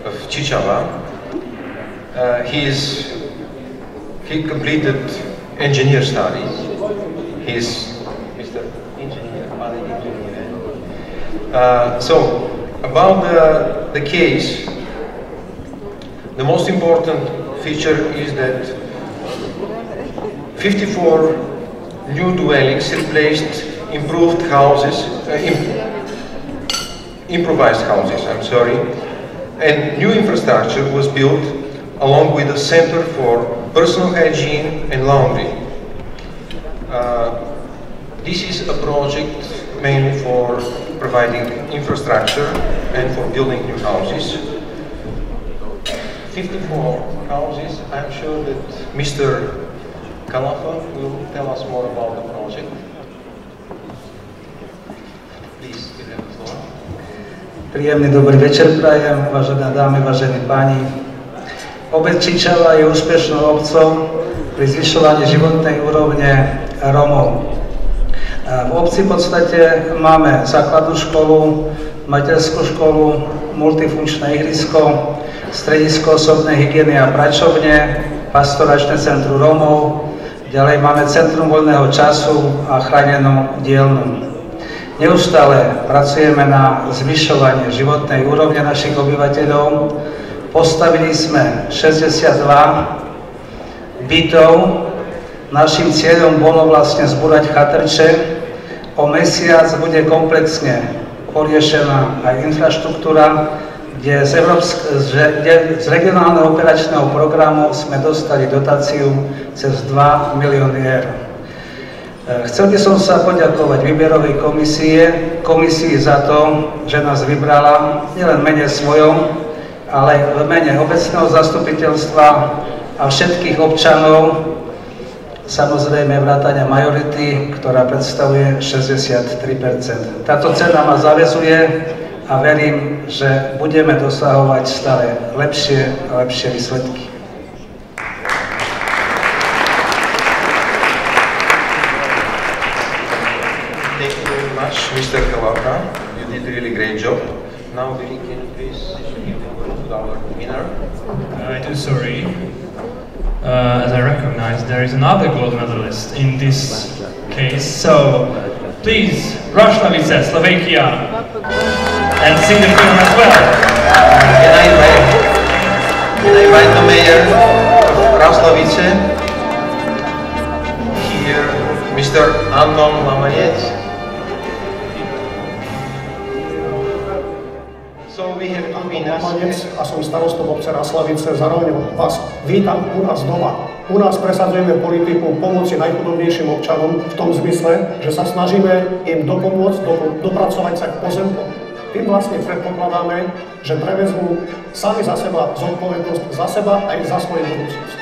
L: of Čičava. He completed engineer studies. He's Mr. Engineer. So, about the case, the most important feature is that 54 new dwellings replaced improvised houses, and new infrastructure was built along with a center for personal hygiene and laundry. This is a project mainly for providing infrastructure and for building new houses. 54 houses. I'm sure that Mr. Kalafa will tell us more about the project. Please, give him the floor.
N: Príjemný dobrý večer prajem, vážené dámy, vážení páni. Obec Čičava je úspešnou obcou pri zvyšovaní životnej úrovne Rómov. V obci v podstate máme základnú školu, materskú školu, multifunkčné ihrisko, stredisko osobnej hygieny a pračovne, pastoračné centrum Rómov, ďalej máme centrum voľného času a chránenú dielňu. Neustále pracujeme na zvyšovanie životnej úrovne našich obyvateľov. Postavili sme 62 bytov. Naším cieľom bolo vlastne zbúrať chatrče. O mesiac bude komplexne poriešená aj infraštruktúra, kde z regionálneho operačného programu sme dostali dotáciu cez 2 milióny eur. Chcel by som sa poďakovať výberovej komisii za to, že nás vybrala nielen v mene svojom, ale v mene obecného zastupiteľstva a všetkých občanov, samozrejme vrátane majority, ktorá predstavuje 63%. Táto cena ma zaväzuje a verím, že budeme dosahovať stále lepšie a lepšie výsledky.
L: Thank you very much, Mr. Kalafa. You did a really great job. Now, Billy, can you please give the word to our winner?
B: I do, sorry. As I recognize, there is another gold medalist in this case. So, please, Raslavice, Slovakia, and sing the film as well.
L: Can I invite the mayor of Raslavice, here, Mr. Anton Lamanec.
O: A som starostom obce Raslavice, zároveň vás vítam u nás doma. U nás presadzujeme politiku pomoci najchudobnejším občanom v tom zmysle, že sa snažíme im dopomôcť, dopracovať sa k pozemkom. Tým vlastne predpokladáme, že prevezmú sami za seba zodpovednosť za seba aj za svoju budúcnosť.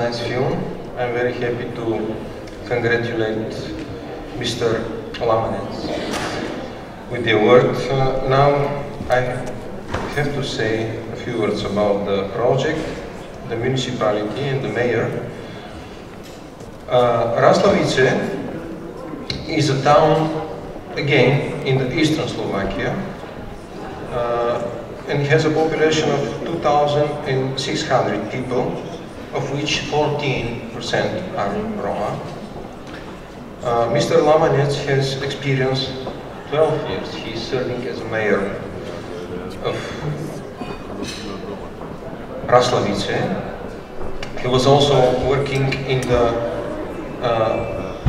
L: nice film. I'm very happy to congratulate Mr. Lamanets with the award. Now I have to say a few words about the project, the municipality and the mayor. Raslavice is a town, again, in the eastern Slovakia, and has a population of 2,600 people, of which 14% are Roma. Mr. Lamanets has experienced 12 years. He is serving as mayor of Raslavice. He was also working in the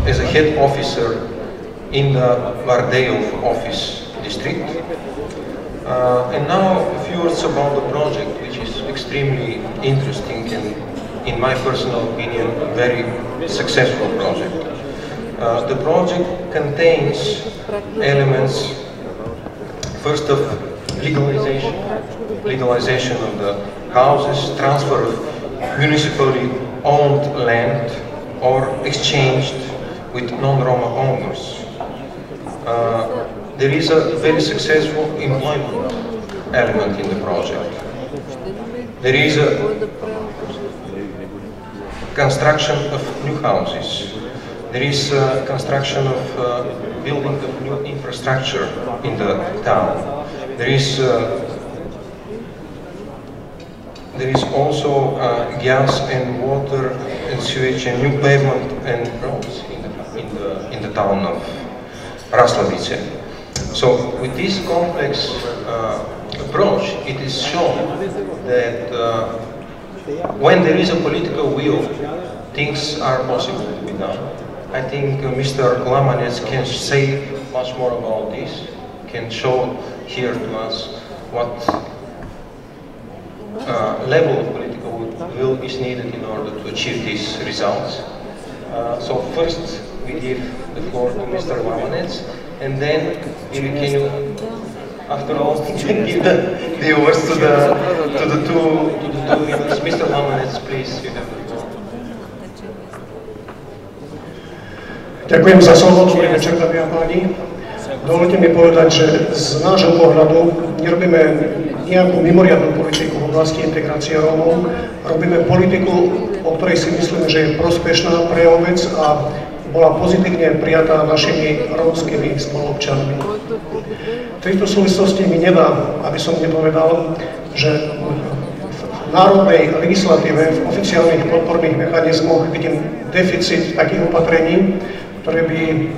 L: as a head officer in the Vardejev office district. And now a few words about the project, which is extremely interesting and, in my personal opinion, a very successful project. The project contains elements, first of legalization of the houses, transfer of municipally owned land or exchanged with non-Roma owners. There is a very successful employment element in the project. There is a construction of new houses. There is construction of building of new infrastructure in the town. There is also gas and water and sewage and new pavement and roads in the town of Raslavice. So with this complex approach, it is shown that when there is a political will, things are possible to be done. I think Mr. Lamanets can say much more about this, can show here to us what level of political will is needed in order to achieve these results. So first we give the floor to Mr. Lamanets, and then can you, after all, give the awards to the two winners. Mr. Lamanets, please, you have the floor.
O: Ďakujem za slovo, dobrý večer, dámy a páni. Dovolte mi povedať, že z nášho pohľadu nerobíme nejakú mimoriadnu politiku v oblasti integrácie Rómov. Robíme politiku, o ktorej si myslíme, že je prospešná pre obec a bola pozitívne prijatá našimi rómskymi spoluobčanmi. V tejto súvislosti mi nedá, aby som nepovedal, že v národnej legislatíve, v oficiálnych podporných mechanizmoch vidím deficit takých opatrení, ktoré by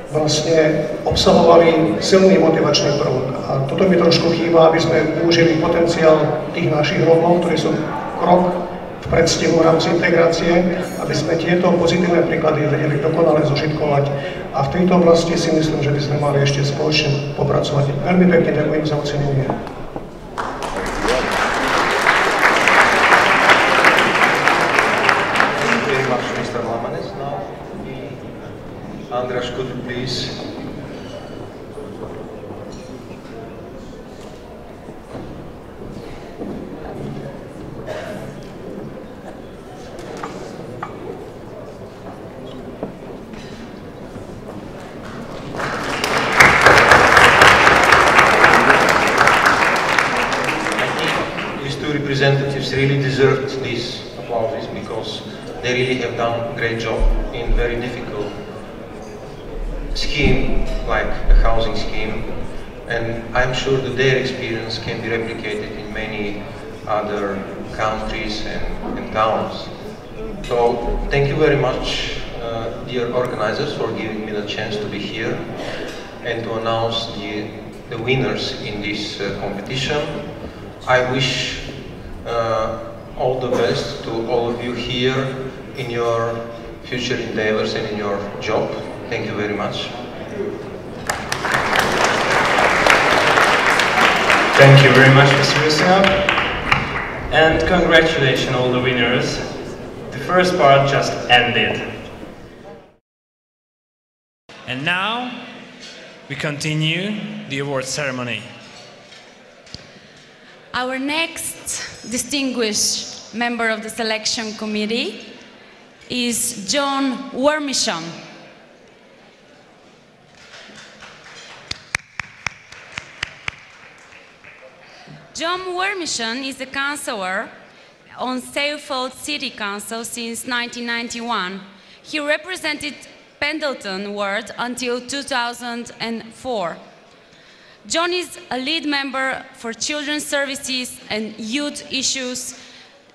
O: vlastne obsahovali silný motivačný prvok. A toto mi trošku chýba, aby sme využili potenciál tých našich Rómov, ktorí sú krok v predstihu v rámci integrácie, aby sme tieto pozitívne príklady vedeli dokonale zožitkovať. A v tejto oblasti si myslím, že by sme mali ešte spoločne popracovať. Veľmi pekne ďakujem za ocenenie.
L: Andras, could you please? These two representatives really deserved these applauses because they really have done a great job in very difficult scheme like a housing scheme, and I'm sure that their experience can be replicated in many other countries and towns. So thank you very much, dear organizers, for giving me the chance to be here and to announce the winners in this competition. I wish all the best to all of you here in your future endeavors and in your job. Thank you very much.
B: Thank you very much, Mr. Russinov. And congratulations all the winners. The first part just ended. And now we continue the award ceremony.
A: Our next distinguished member of the selection committee
P: is John Warmisham. John Warmisham is a councillor on Salefold City Council since 1991. He represented Pendleton ward until 2004. John is a lead member for children's services and youth issues,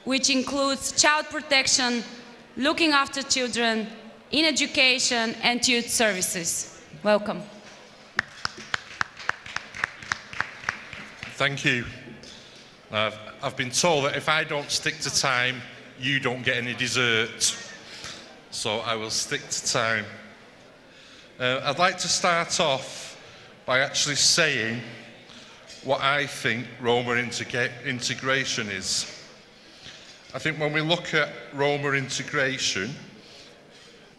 P: which includes child protection, looking after children, in education and youth services. Welcome.
Q: Thank you. I've been told that if I don't stick to time, you don't get any dessert. So I will stick to time. I'd like to start off by actually saying what I think Roma integration is. I think when we look at Roma integration,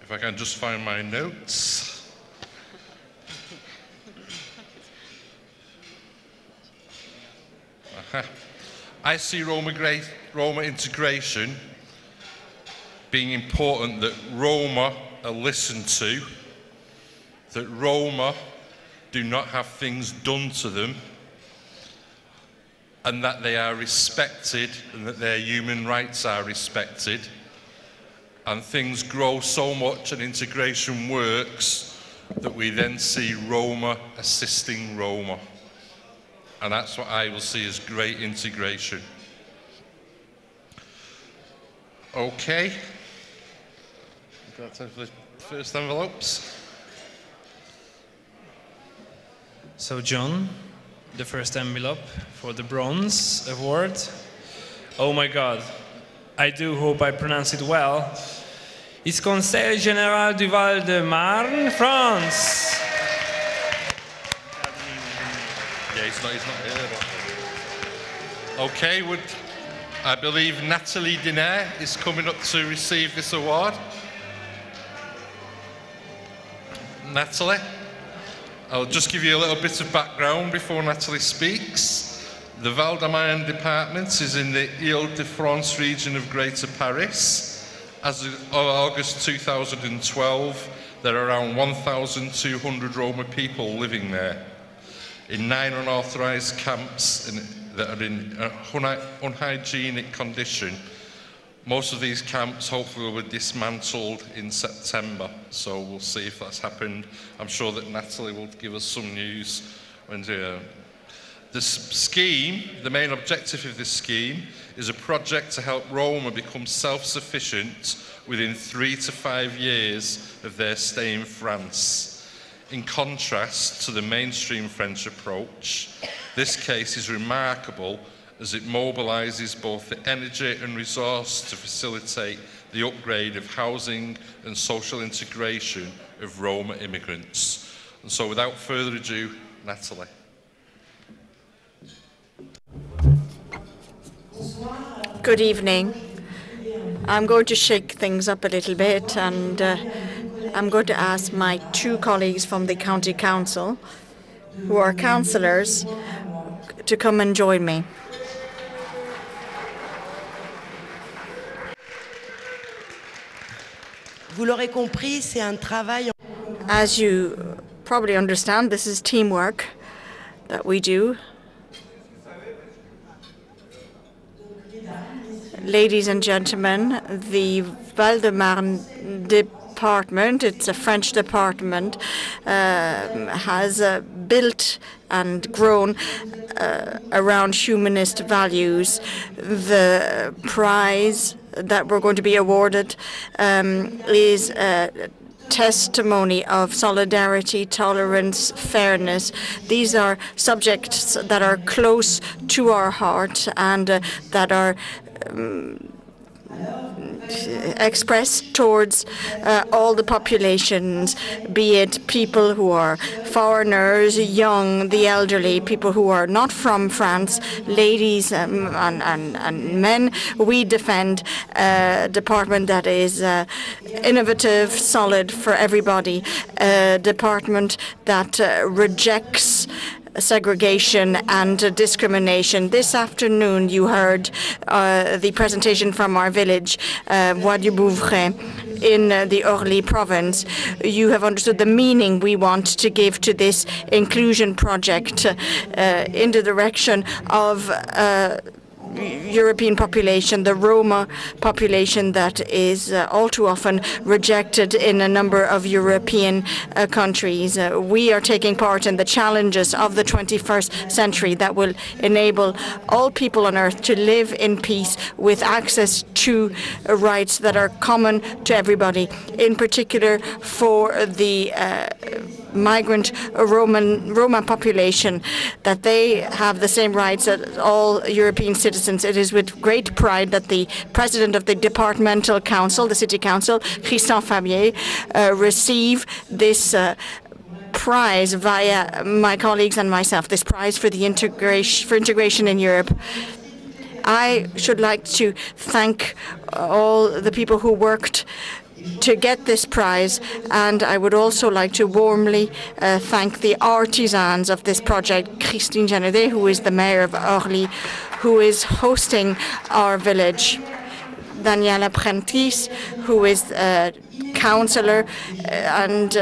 Q: if I can just find my notes. I see Roma integration being important, that Roma are listened to, that Roma do not have things done to them, and that they are respected and that their human rights are respected, and things grow so much and integration works that we then see Roma assisting Roma. And that's what I will see as great integration. Okay. Got time for the first envelopes.
R: So John, the first envelope for the Bronze Award. Oh my God, I do hope I pronounce it well. It's Conseil Général du Val-de-Marne, France.
Q: Yeah, he's not here. Okay, I believe Nathalie Diner is coming up to receive this award. Natalie, I'll just give you a little bit of background before Natalie speaks. The Val-de-Marne department is in the Ile-de-France region of Greater Paris. As of August 2012, there are around 1,200 Roma people living there in 9 unauthorised camps that are in unhygienic condition. Most of these camps hopefully will be dismantled in September, so we'll see if that's happened. I'm sure that Natalie will give us some news. This scheme, the main objective of this scheme, is a project to help Roma become self-sufficient within 3 to 5 years of their stay in France. In contrast to the mainstream French approach, this case is remarkable as it mobilises both the energy and resource to facilitate the upgrade of housing and social integration of Roma immigrants. And so without further ado, Natalie.
S: Good evening. I'm going to shake things up a little bit, and I'm going to ask my 2 colleagues from the County Council, who are councillors, to come and join me.
T: Vous l'aurez compris, c'est un travail.
S: As you probably understand, this is teamwork that we do. Ladies and gentlemen, the Val-de-Marne department, it's a French department, has built and grown around humanist values. The prize that we're going to be awarded is a testimony of solidarity, tolerance, fairness. These are subjects that are close to our heart and that are expressed towards all the populations, be it people who are foreigners, young, the elderly, people who are not from France, ladies and men. We defend a department that is innovative, solid for everybody, a department that rejects segregation and discrimination. This afternoon you heard the presentation from our village, Bois du Bouvray, in the Orly province. You have understood the meaning we want to give to this inclusion project in the direction of European population, the Roma population that is all too often rejected in a number of European countries. We are taking part in the challenges of the 21st century that will enable all people on earth to live in peace with access to rights that are common to everybody, in particular for the migrant Roma population, that they have the same rights as all European citizens. It is with great pride that the president of the departmental council, the city council, Christian Fabier, receive this prize via my colleagues and myself, this prize for the integration in Europe. I should like to thank all the people who worked to get this prize, and I would also like to warmly thank the artisans of this project, Christine Janedet, who is the mayor of Orly, who is hosting our village, Daniela Prentice, who is a councillor, and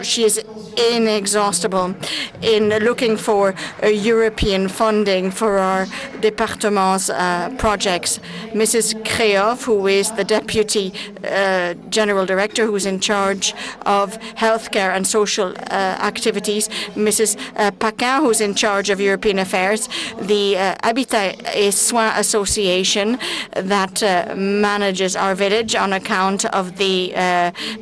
S: she is inexhaustible in looking for European funding for our département's projects. Mrs. Kreov, who is the Deputy General Director, who is in charge of healthcare and social activities. Mrs. Paquin, who is in charge of European affairs. The Habitat et Soins Association that manages our village on account of the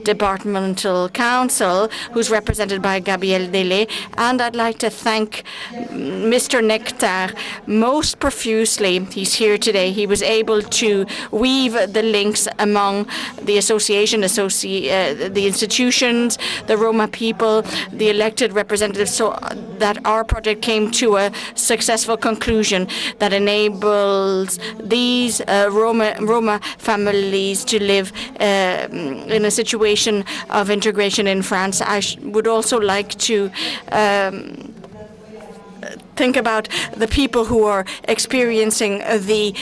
S: departmental council, who's represented by Gabriel Dele. And I'd like to thank Mr. Nectar most profusely. He's here today. He was able to weave the links among the association, the institutions, the Roma people, the elected representatives, so that our project came to a successful conclusion that enables these Roma families to live in a situation of integration in France. I would also like to think about the people who are experiencing the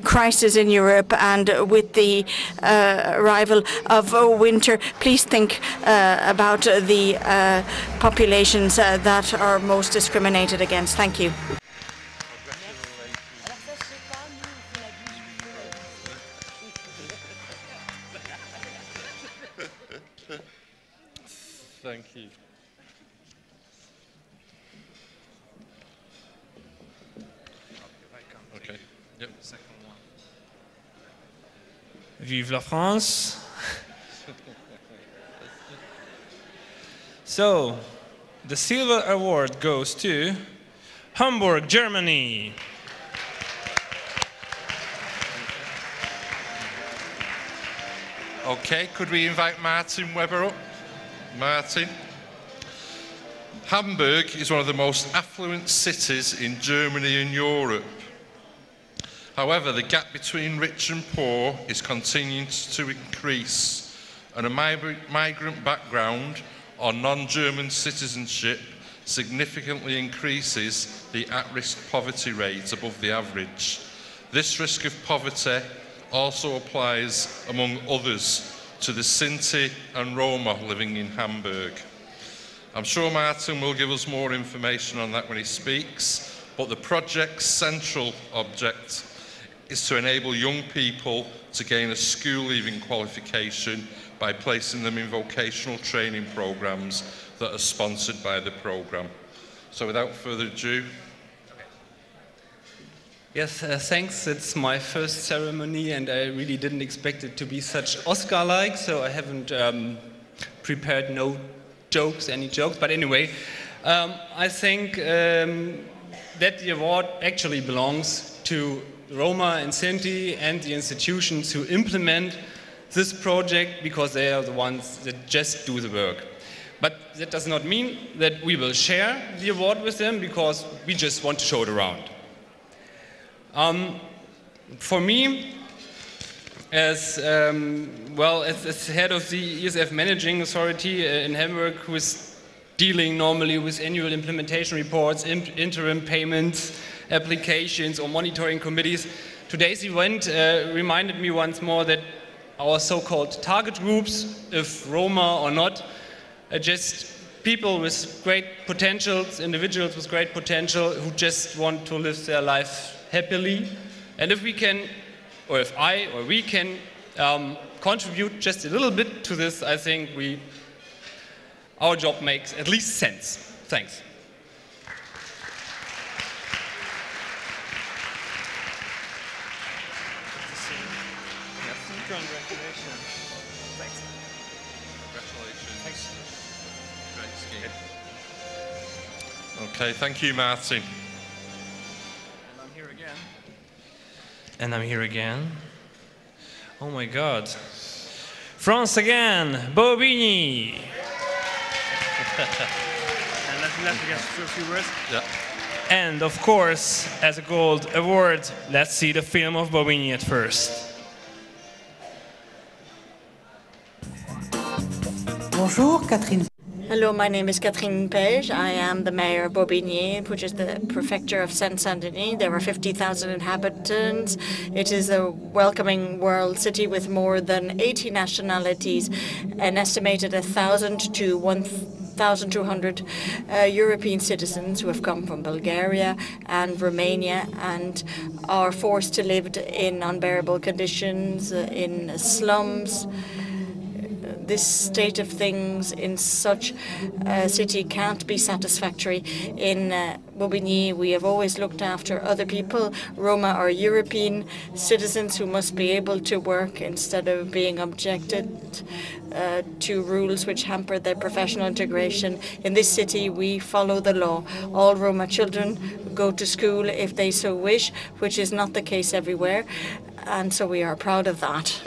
S: crisis in Europe, and with the arrival of winter, please think about the populations that are most discriminated against. Thank you.
Q: Thank you. Okay. Yep. Second one.
R: Vive la France. So, the silver award goes to Hamburg, Germany.
Q: Okay, could we invite Martin Weber up? Martin. Hamburg is one of the most affluent cities in Germany and Europe. However, the gap between rich and poor is continuing to increase, and a migrant background or non-German citizenship significantly increases the at-risk poverty rate above the average. This risk of poverty also applies, among others, to the Sinti and Roma living in Hamburg. I'm sure Martin will give us more information on that when he speaks, but the project's central object is to enable young people to gain a school-leaving qualification by placing them in vocational training programs that are sponsored by the program. So without further ado.
U: Yes, thanks. It's my first ceremony, and I really didn't expect it to be such Oscar-like, so I haven't prepared any jokes. But anyway, I think that the award actually belongs to Roma and Sinti and the institutions who implement this project, because they are the ones that just do the work. But that does not mean that we will share the award with them, because we just want to show it around. For me, as head of the ESF managing authority in Hamburg, who is dealing normally with annual implementation reports, interim payments, applications or monitoring committees. Today's event reminded me once more that our so-called target groups, if Roma or not, are just people with great potentials, individuals with great potential who just want to live their life happily. And if we can, or if I or we can contribute just a little bit to this, I think our job makes at least sense. Thanks.
R: Congratulations.
U: Thanks.
Q: Congratulations.
U: Thanks.
Q: Great scheme. Okay, thank you, Martin.
R: And I'm here again. And I'm here again. Oh my God. France again, Bobigny. And let's get through a few words.
Q: Yeah.
R: And of course, as a gold award, let's see the film of Bobigny at first.
D: Bonjour, Catherine.
S: Hello, my name is Catherine Page. I am the mayor of Bobigny, which is the prefecture of Seine-Saint-Denis. There are 50,000 inhabitants. It is a welcoming world city with more than 80 nationalities, an estimated 1,000 to 1,200 European citizens who have come from Bulgaria and Romania and are forced to live in unbearable conditions, in slums. This state of things in such a city can't be satisfactory. In Bobigny, we have always looked after other people. Roma are European citizens who must be able to work instead of being objected to rules which hamper their professional integration. In this city, we follow the law. All Roma children go to school if they so wish, which is not the case everywhere, and so we are proud of that.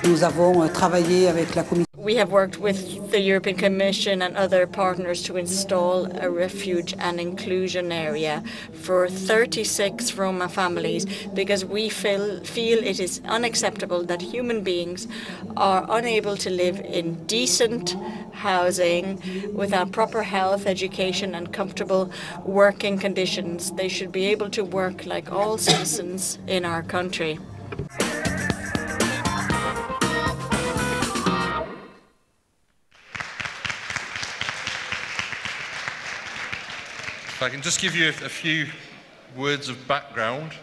D: Nous avons travaillé avec la Commission.
S: We have worked with the European Commission and other partners to install a refuge and inclusion area for 36 Roma families because we feel it is unacceptable that human beings are unable to live in decent housing without proper health, education and comfortable working conditions. They should be able to work like all citizens in our country.
Q: If I can just give you a few words of background.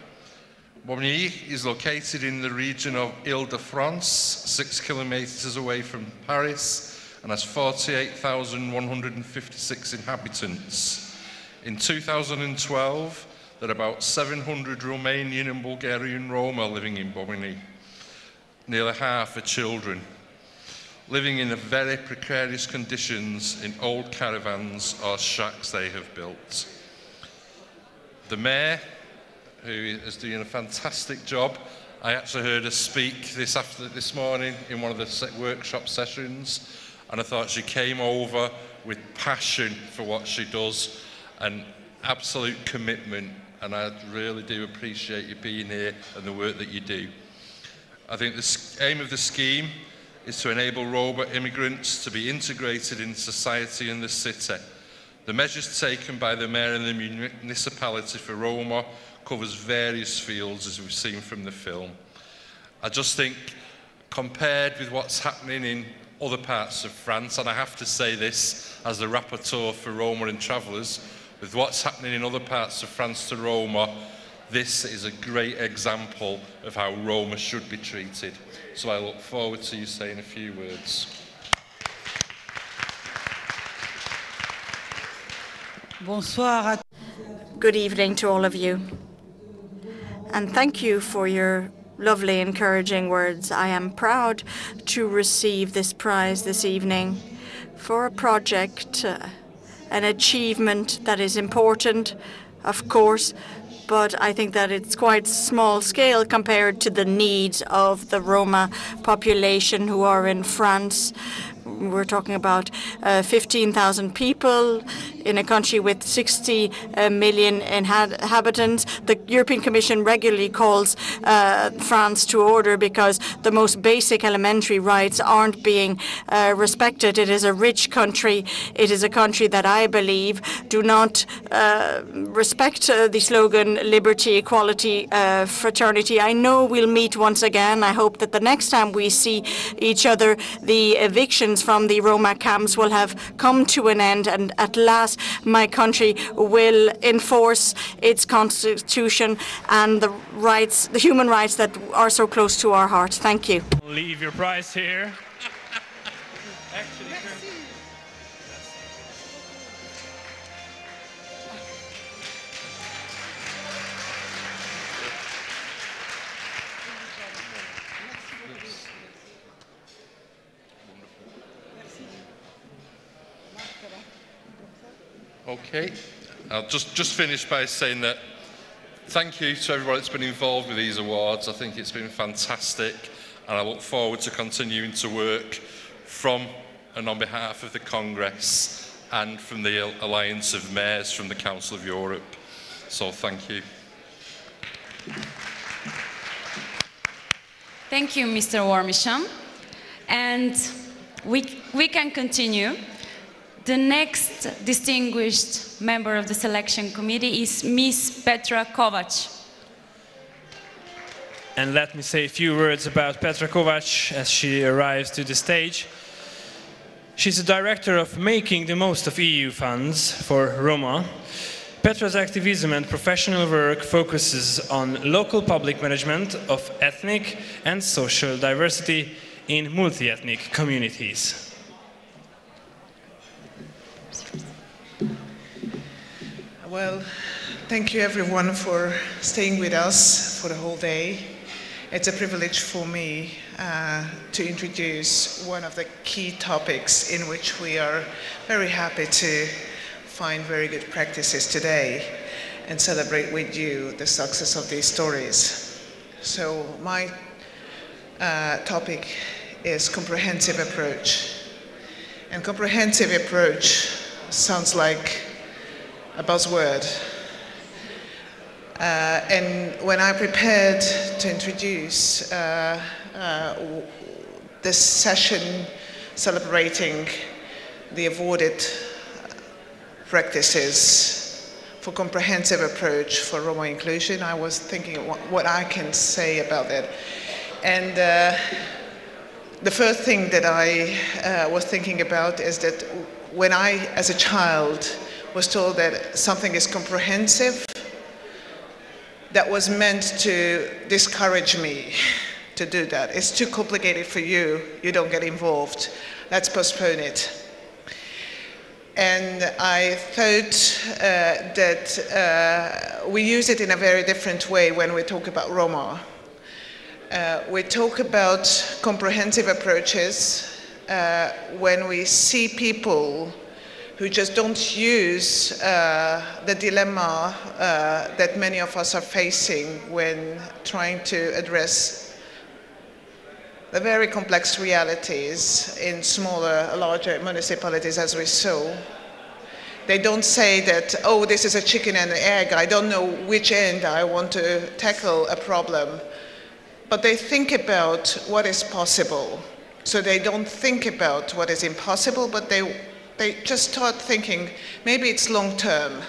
Q: Bobigny is located in the region of Ile-de-France, 6 kilometers away from Paris, and has 48,156 inhabitants. In 2012, there are about 700 Romanian and Bulgarian Roma living in Bobigny. Nearly half are children, living in very precarious conditions in old caravans or shacks they have built. The mayor, who is doing a fantastic job, I actually heard her speak this morning in one of the workshop sessions, and I thought she came over with passion for what she does and absolute commitment, and I really do appreciate you being here and the work that you do. I think the aim of the scheme is to enable Roma immigrants to be integrated in society and the city. The measures taken by the mayor and the municipality for Roma covers various fields, as we've seen from the film. I just think, compared with what's happening in other parts of France, and I have to say this as the rapporteur for Roma and travellers, with what's happening in other parts of France to Roma, this is a great example of how Roma should be treated. So I look forward to you saying a few words.
D: Bonsoir.
S: Good evening to all of you. And thank you for your lovely, encouraging words. I am proud to receive this prize this evening for a project, an achievement that is important, of course, but I think that it's quite small scale compared to the needs of the Roma population who are in France. We're talking about 15,000 people in a country with 60 million inhabitants. The European Commission regularly calls France to order because the most basic elementary rights aren't being respected. It is a rich country. It is a country that I believe do not respect the slogan liberty, equality, fraternity. I know we'll meet once again. I hope that the next time we see each other, the evictions from the Roma camps will have come to an end, and at last my country will enforce its constitution and the rights, the human rights that are so close to our hearts. Thank you.
R: Leave your prize here.
Q: Okay, I'll just finish by saying that thank you to everyone that's been involved with these awards. I think it's been fantastic, and I look forward to continuing to work from and on behalf of the Congress and from the Alliance of Mayors from the Council of Europe. So thank you.
P: Thank you, Mr. Warmisham. And we can continue. The next distinguished member of the selection committee is Ms. Petra Kovac.
R: And let me say a few words about Petra Kovac as she arrives to the stage. She's the director of Making the Most of EU Funds for Roma. Petra's activism and professional work focuses on local public management of ethnic and social diversity in multi-ethnic communities.
E: Well, thank you everyone for staying with us for the whole day. It's a privilege for me to introduce one of the key topics in which we are very happy to find very good practices today and celebrate with you the success of these stories. So my topic is comprehensive approach. And comprehensive approach sounds like a buzzword. And when I prepared to introduce this session celebrating the awarded practices for comprehensive approach for Roma inclusion, I was thinking what I can say about it. And the first thing that I was thinking about is that when I, as a child, was told that something is comprehensive, that was meant to discourage me to do that. It's too complicated for you, you don't get involved, let's postpone it. And I thought that we use it in a very different way when we talk about Roma. We talk about comprehensive approaches when we see people who just don't use the dilemma that many of us are facing when trying to address the very complex realities in smaller, larger municipalities as we saw. They don't say that, oh, this is a chicken and an egg, I don't know which end I want to tackle a problem. But they think about what is possible. So they don't think about what is impossible, but they just start thinking, maybe it's long term.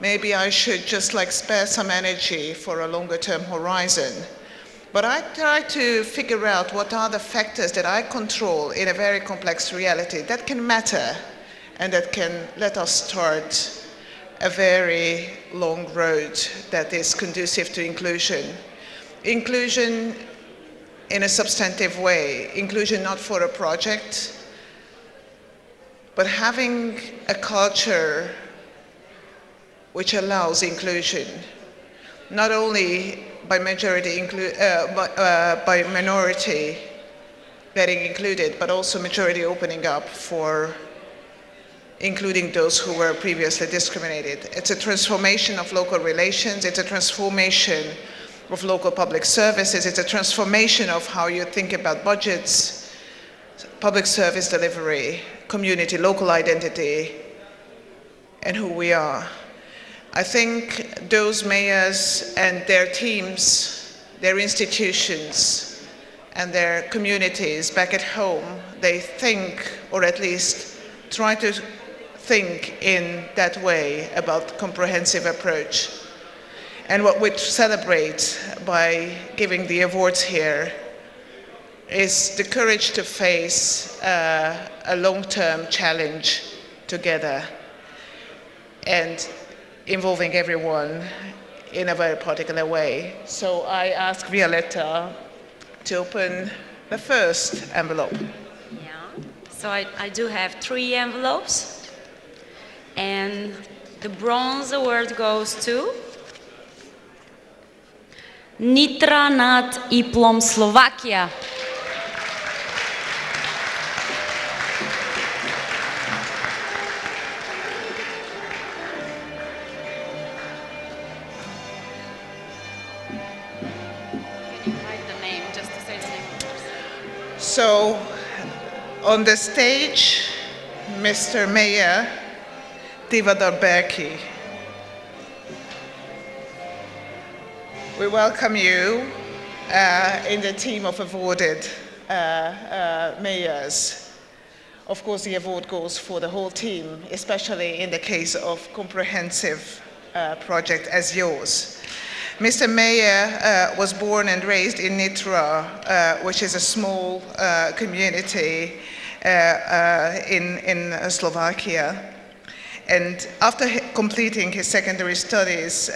E: Maybe I should just like spare some energy for a longer term horizon. But I try to figure out what are the factors that I control in a very complex reality that can matter and that can let us start a very long road that is conducive to inclusion. Inclusion in a substantive way, inclusion not for a project, but having a culture which allows inclusion, not only by majority by minority getting included, but also majority opening up for including those who were previously discriminated. It's a transformation of local relations, it's a transformation of local public services, it's a transformation of how you think about budgets, public service delivery, community, local identity, and who we are. I think those mayors and their teams, their institutions, and their communities back at home, they think, or at least try to think in that way about comprehensive approach. And what we celebrate by giving the awards here is the courage to face a long-term challenge together and involving everyone in a very particular way. So I ask Violetta to open the first envelope.
P: Yeah. So I do have 3 envelopes, and the bronze award goes to Nitra nad Iplom, Slovakia.
E: So, on the stage, Mr. Mayor Tivadar Berki. We welcome you in the team of awarded mayors. Of course, the award goes for the whole team, especially in the case of comprehensive project as yours. Mr. Mayor was born and raised in Nitra, which is a small community in Slovakia. And after completing his secondary studies,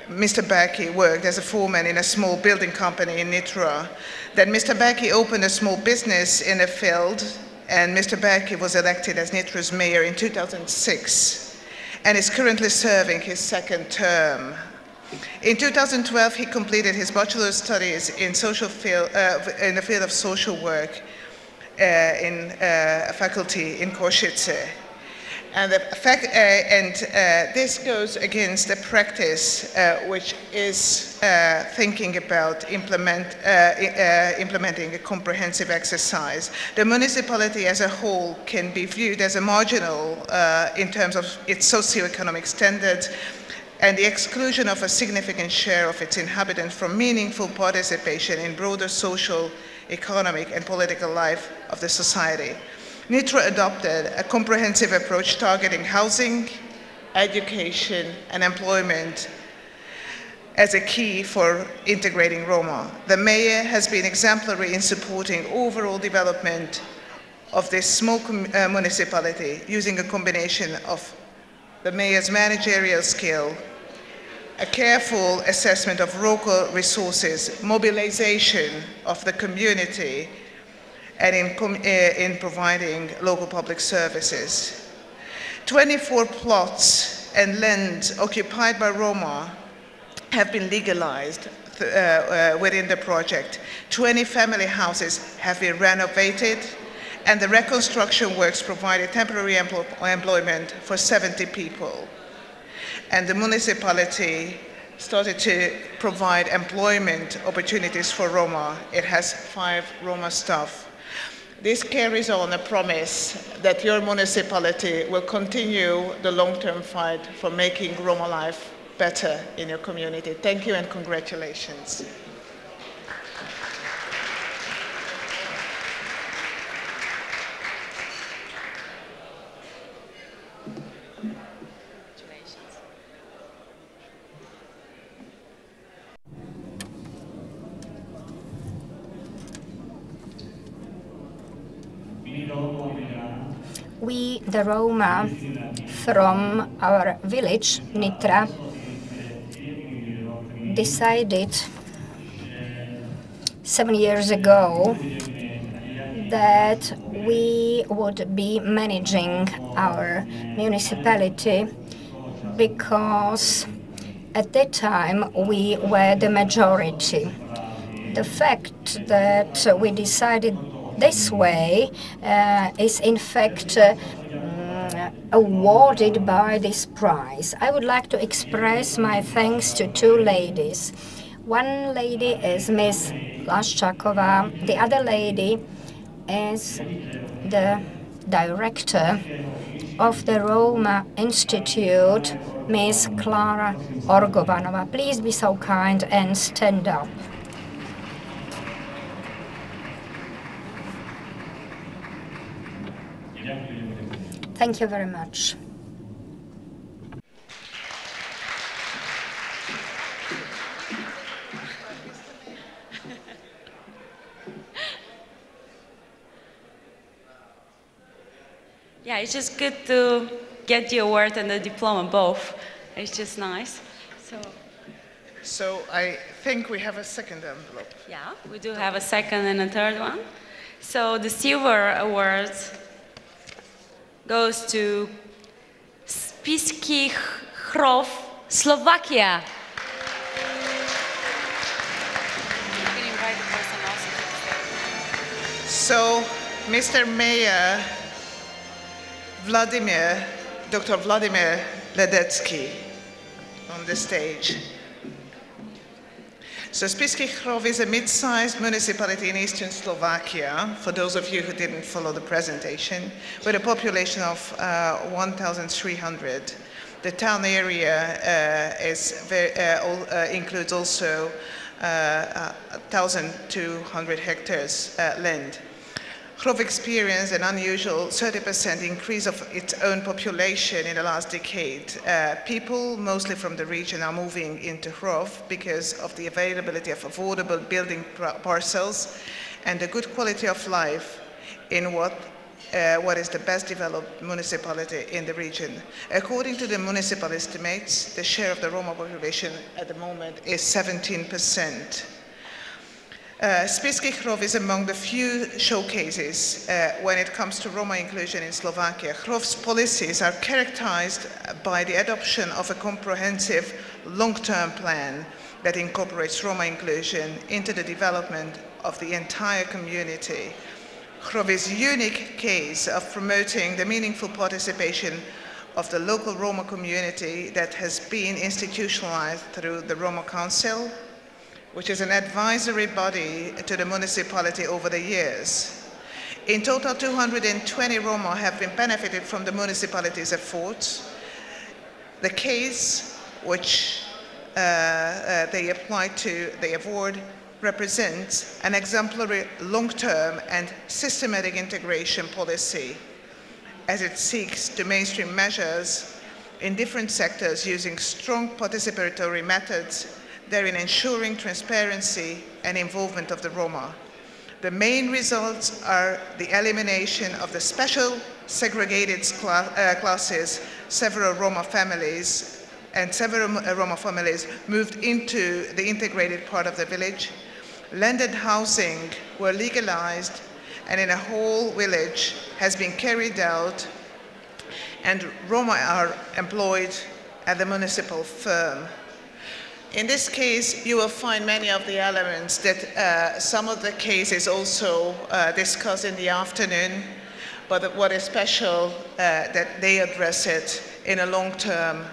E: Mr. Berki worked as a foreman in a small building company in Nitra. Then Mr. Berki opened a small business in the field, and Mr. Berki was elected as Nitra's mayor in 2006 and is currently serving his second term. In 2012, he completed his bachelor's studies in in the field of social work in a faculty in Košice. And, this goes against a practice which is thinking about implementing a comprehensive exercise. The municipality as a whole can be viewed as a marginal in terms of its socioeconomic standards, and the exclusion of a significant share of its inhabitants from meaningful participation in broader social, economic, and political life of the society. Nitra adopted a comprehensive approach targeting housing, education, and employment as a key for integrating Roma. The mayor has been exemplary in supporting overall development of this small municipality using a combination of the mayor's managerial skill, a careful assessment of local resources, mobilization of the community, and in providing local public services. 24 plots and land occupied by Roma have been legalized within the project. 20 family houses have been renovated, and the reconstruction works provided temporary employment for 70 people. And the municipality started to provide employment opportunities for Roma. It has 5 Roma staff. This carries on a promise that your municipality will continue the long-term fight for making Roma life better in your community. Thank you and congratulations.
F: We, the Roma from our village, Nitra, decided 7 years ago that we would be managing our municipality because at that time we were the majority. The fact that we decided this way is in fact awarded by this prize. I would like to express my thanks to 2 ladies. One lady is Ms. Laščáková, the other lady is the director of the Roma Institute, Ms. Klara Orgovanova. Please be so kind and stand up. Thank you very much.
P: Yeah, it's just good to get the award and the diploma both. It's just nice.
E: So I think we have a second envelope.
P: Yeah, we do have a second and a third one. So the silver award goes to Spišský Chrov, Slovakia. You can invite the person also to the stage.
E: So, Mr. Mayor Dr. Vladimir Ledecki on the stage. So Spišský Chrov is a mid-sized municipality in eastern Slovakia, for those of you who didn't follow the presentation, with a population of 1,300. The town area includes also 1,200 hectares land. Chrov experienced an unusual 30% increase of its own population in the last decade. People, mostly from the region, are moving into Chrov because of the availability of affordable building parcels and the good quality of life in what is the best developed municipality in the region. According to the municipal estimates, the share of the Roma population at the moment is 17%. Spišský Chrov is among the few showcases when it comes to Roma inclusion in Slovakia. Chrov's policies are characterized by the adoption of a comprehensive long-term plan that incorporates Roma inclusion into the development of the entire community. Chrov is a unique case of promoting the meaningful participation of the local Roma community that has been institutionalized through the Roma Council, which is an advisory body to the municipality over the years. In total, 220 Roma have been benefited from the municipality's efforts. The case which they applied to the award represents an exemplary long-term and systematic integration policy as it seeks to mainstream measures in different sectors using strong participatory methods, therein ensuring transparency and involvement of the Roma. The main results are the elimination of the special segregated classes. Several Roma families moved into the integrated part of the village. Landed housing were legalized, and in a whole village has been carried out, and Roma are employed at the municipal firm. In this case, you will find many of the elements that some of the cases also discussed in the afternoon, but what is special that they address it in a long-term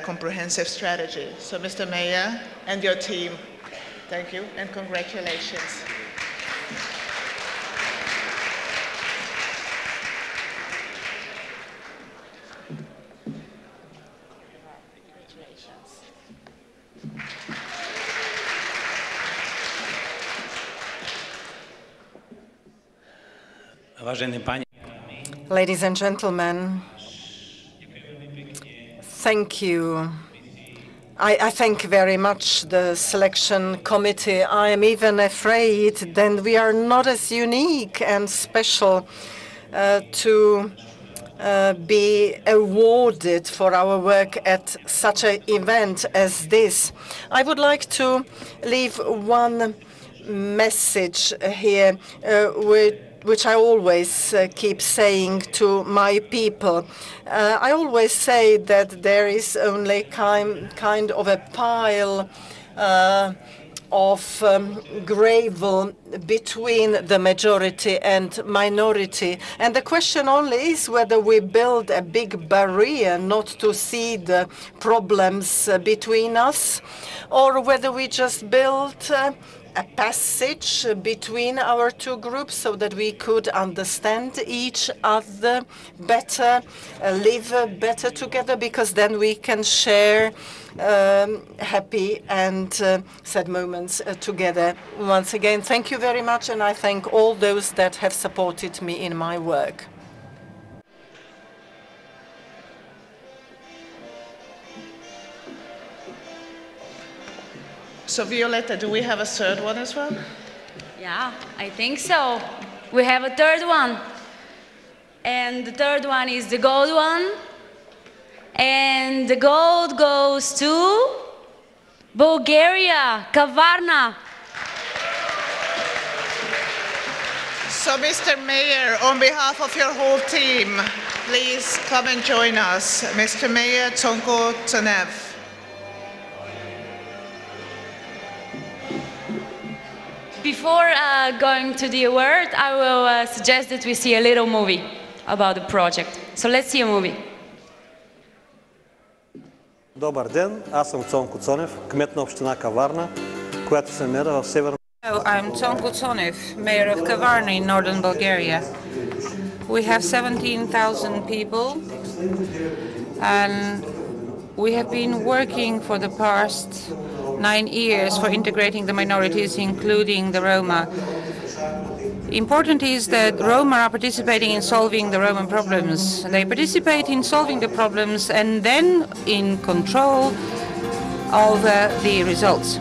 E: comprehensive strategy. So Mr. Mayor and your team, thank you and congratulations.
C: Ladies and gentlemen, thank you. I thank very much the selection committee. I am even afraid that we are not as unique and special to be awarded for our work at such an event as this. I would like to leave one message here, which I always keep saying to my people. I always say that there is only kind of a pile of gravel between the majority and minority. And the question only is whether we build a big barrier not to see the problems between us, or whether we just build a passage between our two groups so that we could understand each other better, live better together, because then we can share happy and sad moments together. Once again, thank you very much, and I thank all those that have supported me in my work.
E: So, Violetta, do we have a third one as well?
P: Yeah, I think so. We have a third one. And the third one is the gold one. And the gold goes to Bulgaria, Kavarna.
E: So, Mr. Mayor, on behalf of your whole team, please come and join us. Mr. Mayor Tonko Tsanev.
P: Before going to the award, I will suggest that we see a little movie about the project. So let's see a movie.
H: Добър ден, аз съм Цонко Цонев, кмет на община Каварна, която се намира в северна.
V: Hello, I'm Tonko Tsonev, mayor of Kavarna in northern Bulgaria. We have 17,000 people, and we have been working for the past 9 years for integrating the minorities, including the Roma. Important is that Roma are participating in solving the Roman problems. They participate in solving the problems and then in control of the results.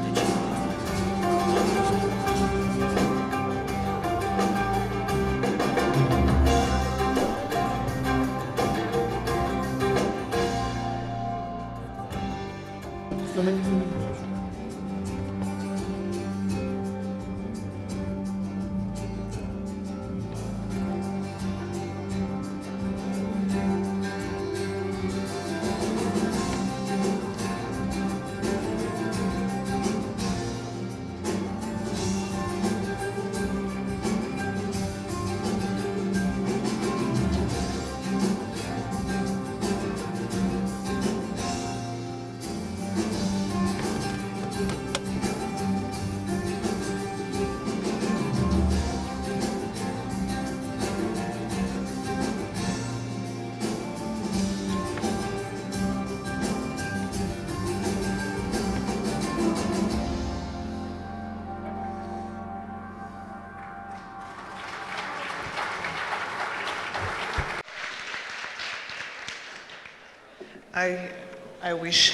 E: I wish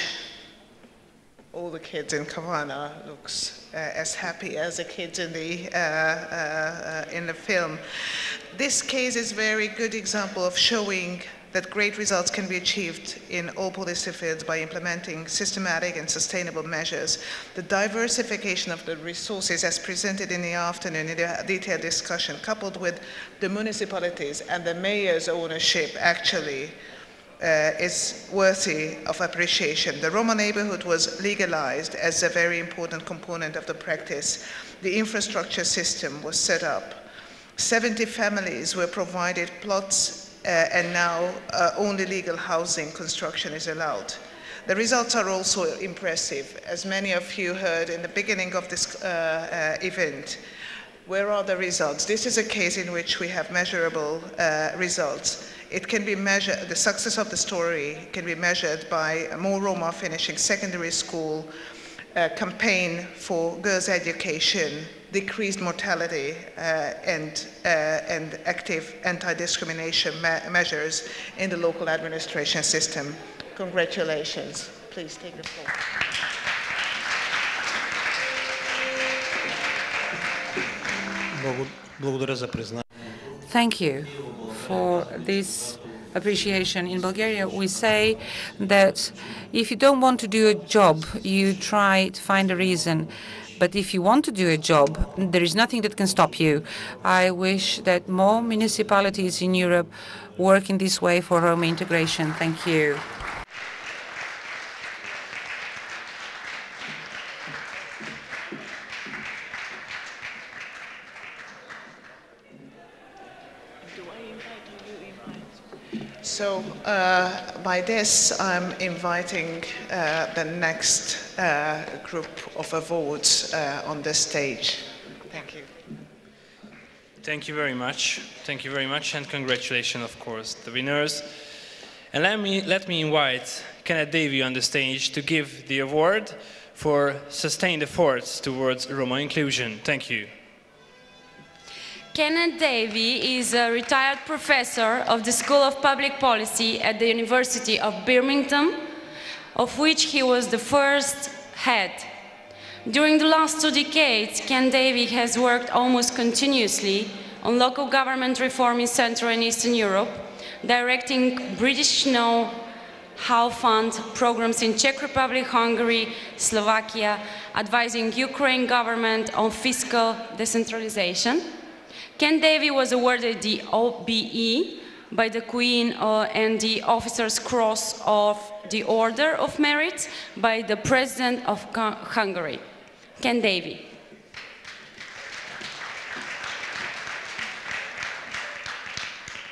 E: all the kids in Kavarna looks as happy as the kids in the film. This case is a very good example of showing that great results can be achieved in all policy fields by implementing systematic and sustainable measures. The diversification of the resources as presented in the afternoon in the detailed discussion, coupled with the municipalities and the mayor's ownership, actually is worthy of appreciation. The Roma neighborhood was legalized as a very important component of the practice. The infrastructure system was set up. 70 families were provided plots, and now only legal housing construction is allowed. The results are also impressive. As many of you heard in the beginning of this event, where are the results? This is a case in which we have measurable results. It can be measured, the success of the story can be measured by more Roma finishing secondary school, campaign for girls' education, decreased mortality, and active anti-discrimination measures in the local administration system. Congratulations. Please take the floor.
V: Thank you for this appreciation. In Bulgaria, we say that if you don't want to do a job, you try to find a reason. But if you want to do a job, there is nothing that can stop you. I wish that more municipalities in Europe work in this way for Roma integration. Thank you.
E: So by this, I'm inviting the next group of awards on the stage. Thank you.
R: Thank you very much. Thank you very much, and congratulations, of course, the winners. And let me invite Kenneth Davey on the stage to give the award for sustained efforts towards Roma inclusion. Thank you.
P: Kenneth Davey is a retired professor of the School of Public Policy at the University of Birmingham, of which he was the first head. During the last 2 decades, Ken Davey has worked almost continuously on local government reform in Central and Eastern Europe, directing British Know-How Fund programs in Czech Republic, Hungary, Slovakia, advising Ukraine government on fiscal decentralization. Ken Davey was awarded the OBE by the Queen and the Officer's Cross of the Order of Merit by the President of Hungary. Ken Davey.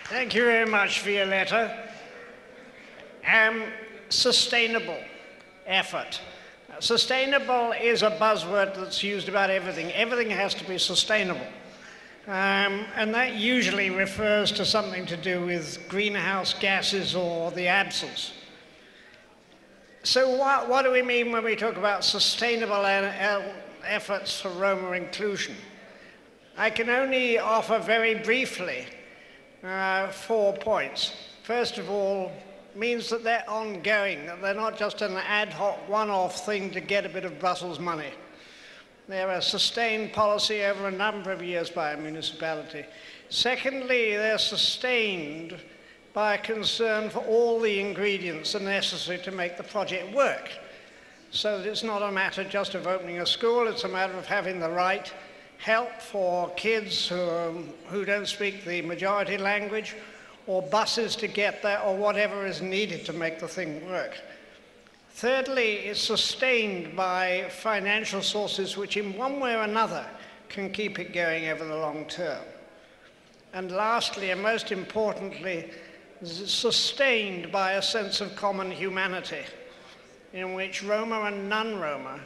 I: Thank you very much for your letter. Sustainable effort. Sustainable is a buzzword that's used about everything. Everything has to be sustainable. And that usually refers to something to do with greenhouse gases or the absence. So what do we mean when we talk about sustainable efforts for Roma inclusion? I can only offer very briefly 4 points. First of all, means that they're ongoing, that they're not just an ad hoc one-off thing to get a bit of Brussels money. They're a sustained policy over a number of years by a municipality. Secondly, they're sustained by a concern for all the ingredients that are necessary to make the project work. So that it's not a matter just of opening a school, it's a matter of having the right help for kids who don't speak the majority language, or buses to get there, or whatever is needed to make the thing work. Thirdly, it's sustained by financial sources which in one way or another can keep it going over the long term. And lastly, and most importantly, it's sustained by a sense of common humanity in which Roma and non-Roma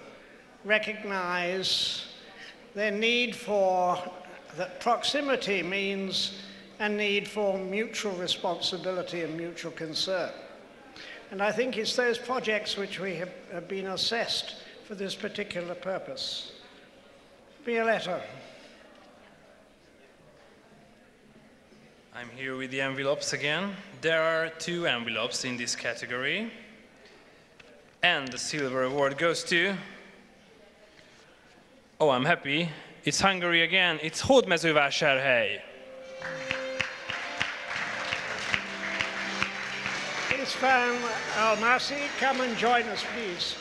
I: recognize their need for, that proximity means a need for mutual responsibility and mutual concern. And I think it's those projects which we have been assessed for this particular purpose. Violetta.
R: I'm here with the envelopes again. There are 2 envelopes in this category. And the silver award goes to... Oh, I'm happy. It's Hungary again. It's Hódmezővásárhely.
I: It's from Almaty. Come and join us, please.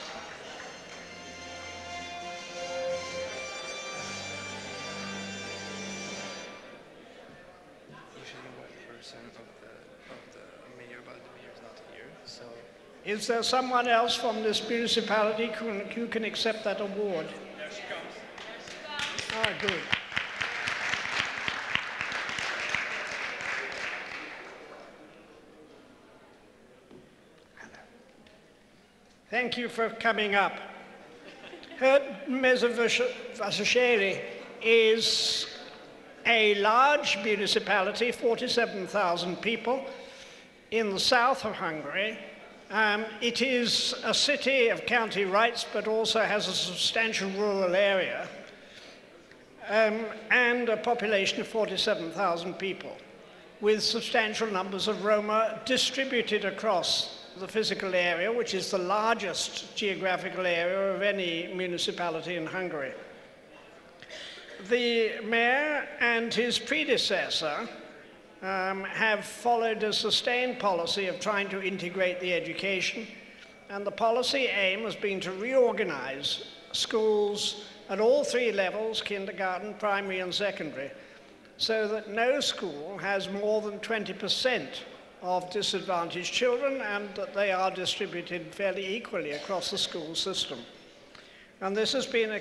I: Is there someone else from this municipality who can accept that award?
R: There she comes.
I: Ah, good. Thank you for coming up. Mezővásárhely is a large municipality, 47,000 people, in the south of Hungary. It is a city of county rights, but also has a substantial rural area and a population of 47,000 people, with substantial numbers of Roma distributed across the physical area, which is the largest geographical area of any municipality in Hungary. The mayor and his predecessor have followed a sustained policy of trying to integrate the education, and the policy aim has been to reorganize schools at all 3 levels, kindergarten, primary and secondary, so that no school has more than 20% of disadvantaged children and that they are distributed fairly equally across the school system. And this has been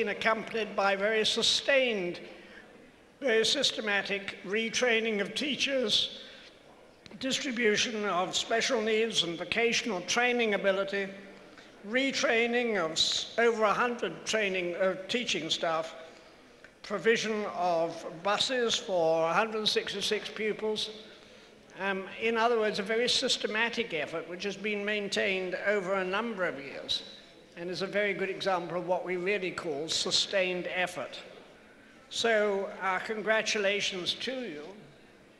I: accompanied by very sustained, very systematic retraining of teachers distribution of special needs and vocational training ability, retraining of over 100 teaching staff, provision of buses for 166 pupils. In other words, a very systematic effort which has been maintained over a number of years and is a very good example of what we really call sustained effort. So our congratulations to you.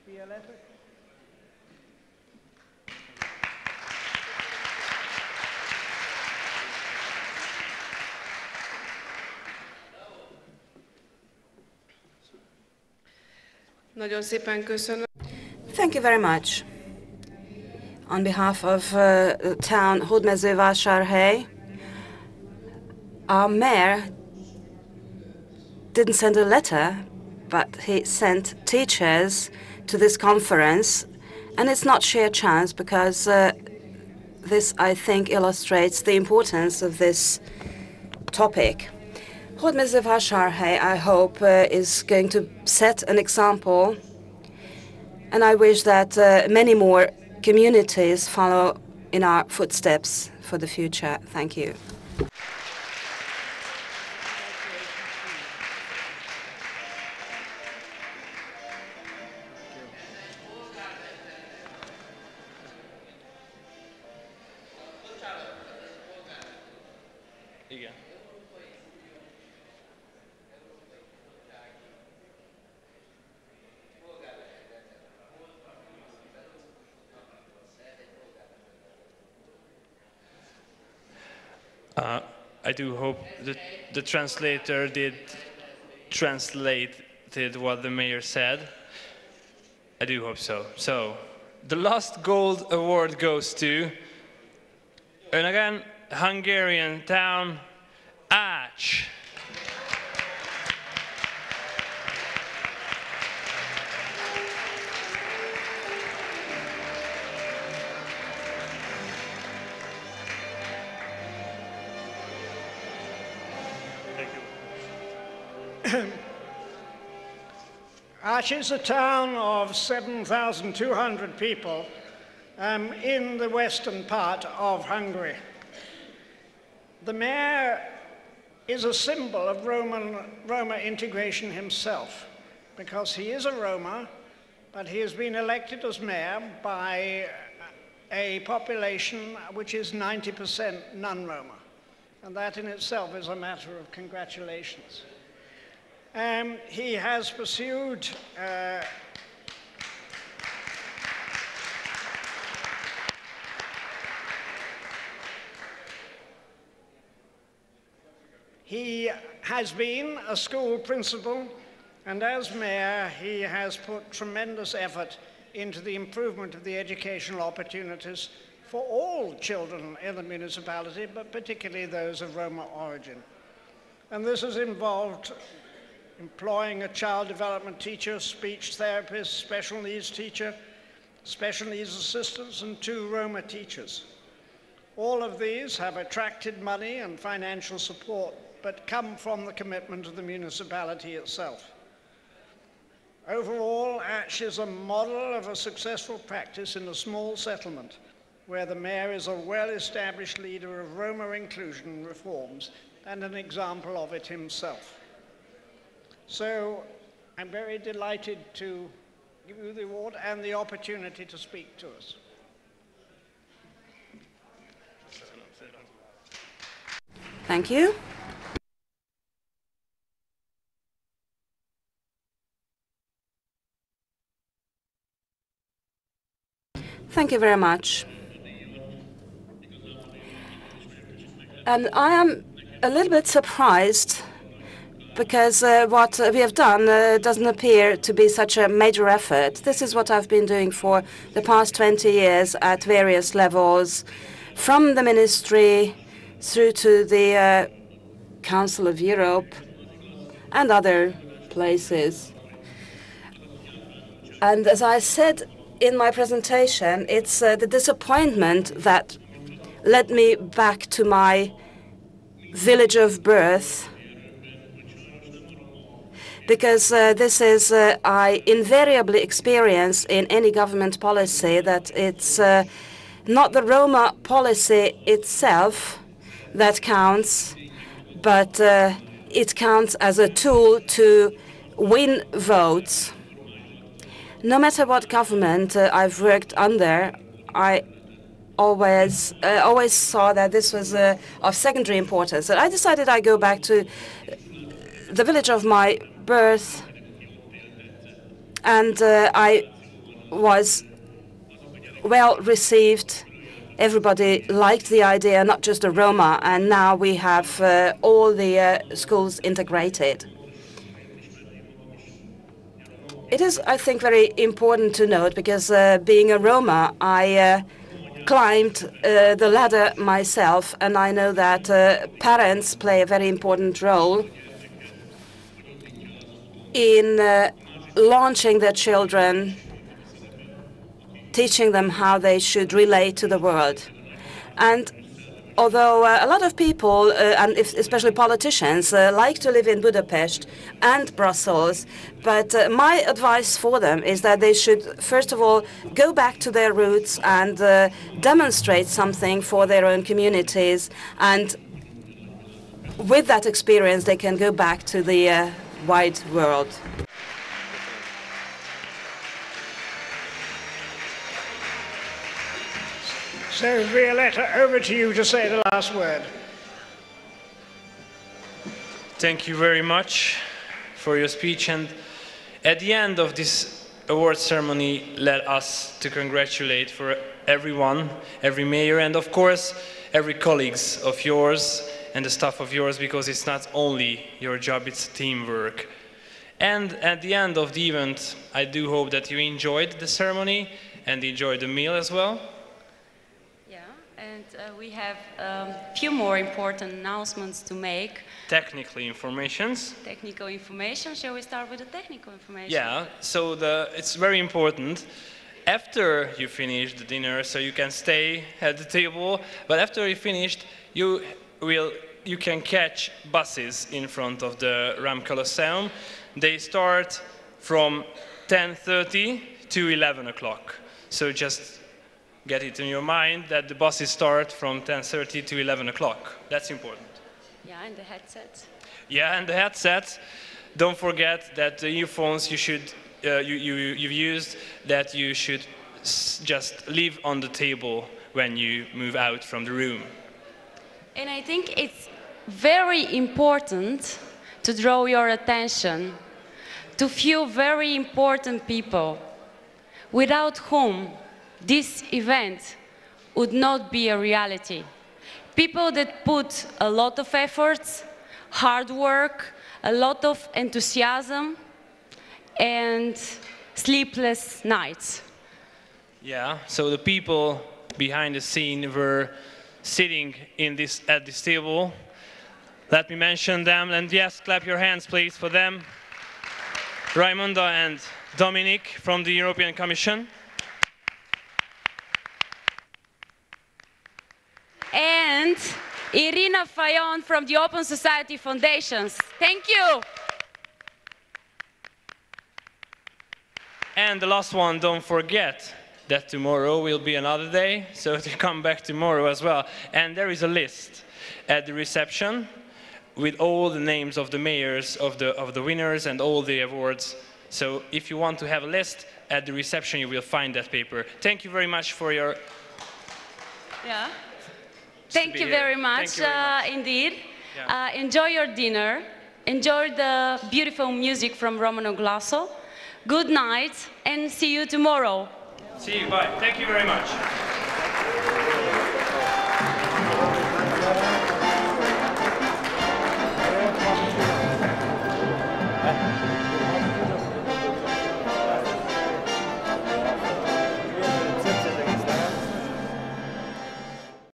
I: Violetta?
J: Nagyon szépen köszönöm.
K: Thank you very much. On behalf of the town Hódmezővásárhely, our mayor didn't send a letter, but he sent teachers to this conference, and it's not sheer chance because this, I think, illustrates the importance of this topic. Hódmezővásárhely, I hope, is going to set an example, and I wish that many more communities follow in our footsteps for the future. Thank you.
R: I do hope that the translator did translated what the mayor said. I do hope so. So, the last gold award goes to an again Hungarian town, Ács.
I: Ács is a town of 7,200 people in the western part of Hungary. The mayor is a symbol of Roma integration himself, because he is a Roma, but he has been elected as mayor by a population which is 90% non-Roma, and that in itself is a matter of congratulations. He has pursued he has been a school principal, and as mayor he has put tremendous effort into the improvement of the educational opportunities for all children in the municipality, but particularly those of Roma origin. And this has involved employing a child development teacher, speech therapist, special needs teacher, special needs assistants, and 2 Roma teachers. All of these have attracted money and financial support, but come from the commitment of the municipality itself. Overall, Ács is a model of a successful practice in a small settlement, where the mayor is a well-established leader of Roma inclusion reforms and an example of it himself. So I'm very delighted to give you the award and the opportunity to speak to us.
K: Thank you. Thank you very much. And I am a little bit surprised because what we have done doesn't appear to be such a major effort. This is what I've been doing for the past 20 years at various levels, from the ministry through to the Council of Europe and other places. And as I said in my presentation, it's the disappointment that led me back to my village of birth, because this is, I invariably experience in any government policy that it's not the Roma policy itself that counts, but it counts as a tool to win votes. No matter what government I've worked under, I always saw that this was of secondary importance. And I decided I'd go back to the village of my birth, and I was well received. Everybody liked the idea, not just the Roma, and now we have all the schools integrated. It is, I think, very important to note, because being a Roma, I climbed the ladder myself, and I know that parents play a very important role in launching their children, teaching them how they should relate to the world. And although a lot of people, and especially politicians, like to live in Budapest and Brussels, but my advice for them is that they should, first of all, go back to their roots and demonstrate something for their own communities. And with that experience, they can go back to the wide world.
I: So, Violetta, over to you to say the last word.
R: Thank you very much for your speech. And at the end of this award ceremony, let us to congratulate for everyone, every mayor, and of course, every colleagues of yours and the staff of yours, because it's not only your job, it's teamwork. And at the end of the event, I do hope that you enjoyed the ceremony and enjoyed the meal as well.
P: And we have a few more important announcements to make.
R: Technical informations.
P: Technical information. Shall we start with the technical information?
R: Yeah, so it's very important. After you finish the dinner, so you can stay at the table, but after you finished, you can catch buses in front of the Ram Colosseum. They start from 10:30 to 11 o'clock. So just get it in your mind that the buses start from 10:30 to 11 o'clock. That's important.
P: Yeah, and the headsets.
R: Yeah, and the headsets. Don't forget that the earphones you've used, that you should just leave on the table when you move out from the room.
P: And I think it's very important to draw your attention to few very important people, without whom this event would not be a reality. People that put a lot of efforts, hard work, a lot of enthusiasm, and sleepless nights.
R: Yeah, so the people behind the scene were sitting at this table. Let me mention them, and yes, clap your hands please for them. Raimonda and Dominic from the European Commission.
P: And Irina Fayon from the Open Society Foundations. Thank you.
R: And the last one, don't forget that tomorrow will be another day, so to come back tomorrow as well. And there is a list at the reception with all the names of the mayors, of the winners and all the awards. So if you want to have a list at the reception, you will find that paper. Thank you very much for your...
P: Yeah. Thank you very much, indeed. Yeah. Enjoy your dinner. Enjoy the beautiful music from Romano Glasso. Good night, and see you tomorrow.
R: See you, bye. Thank you very much.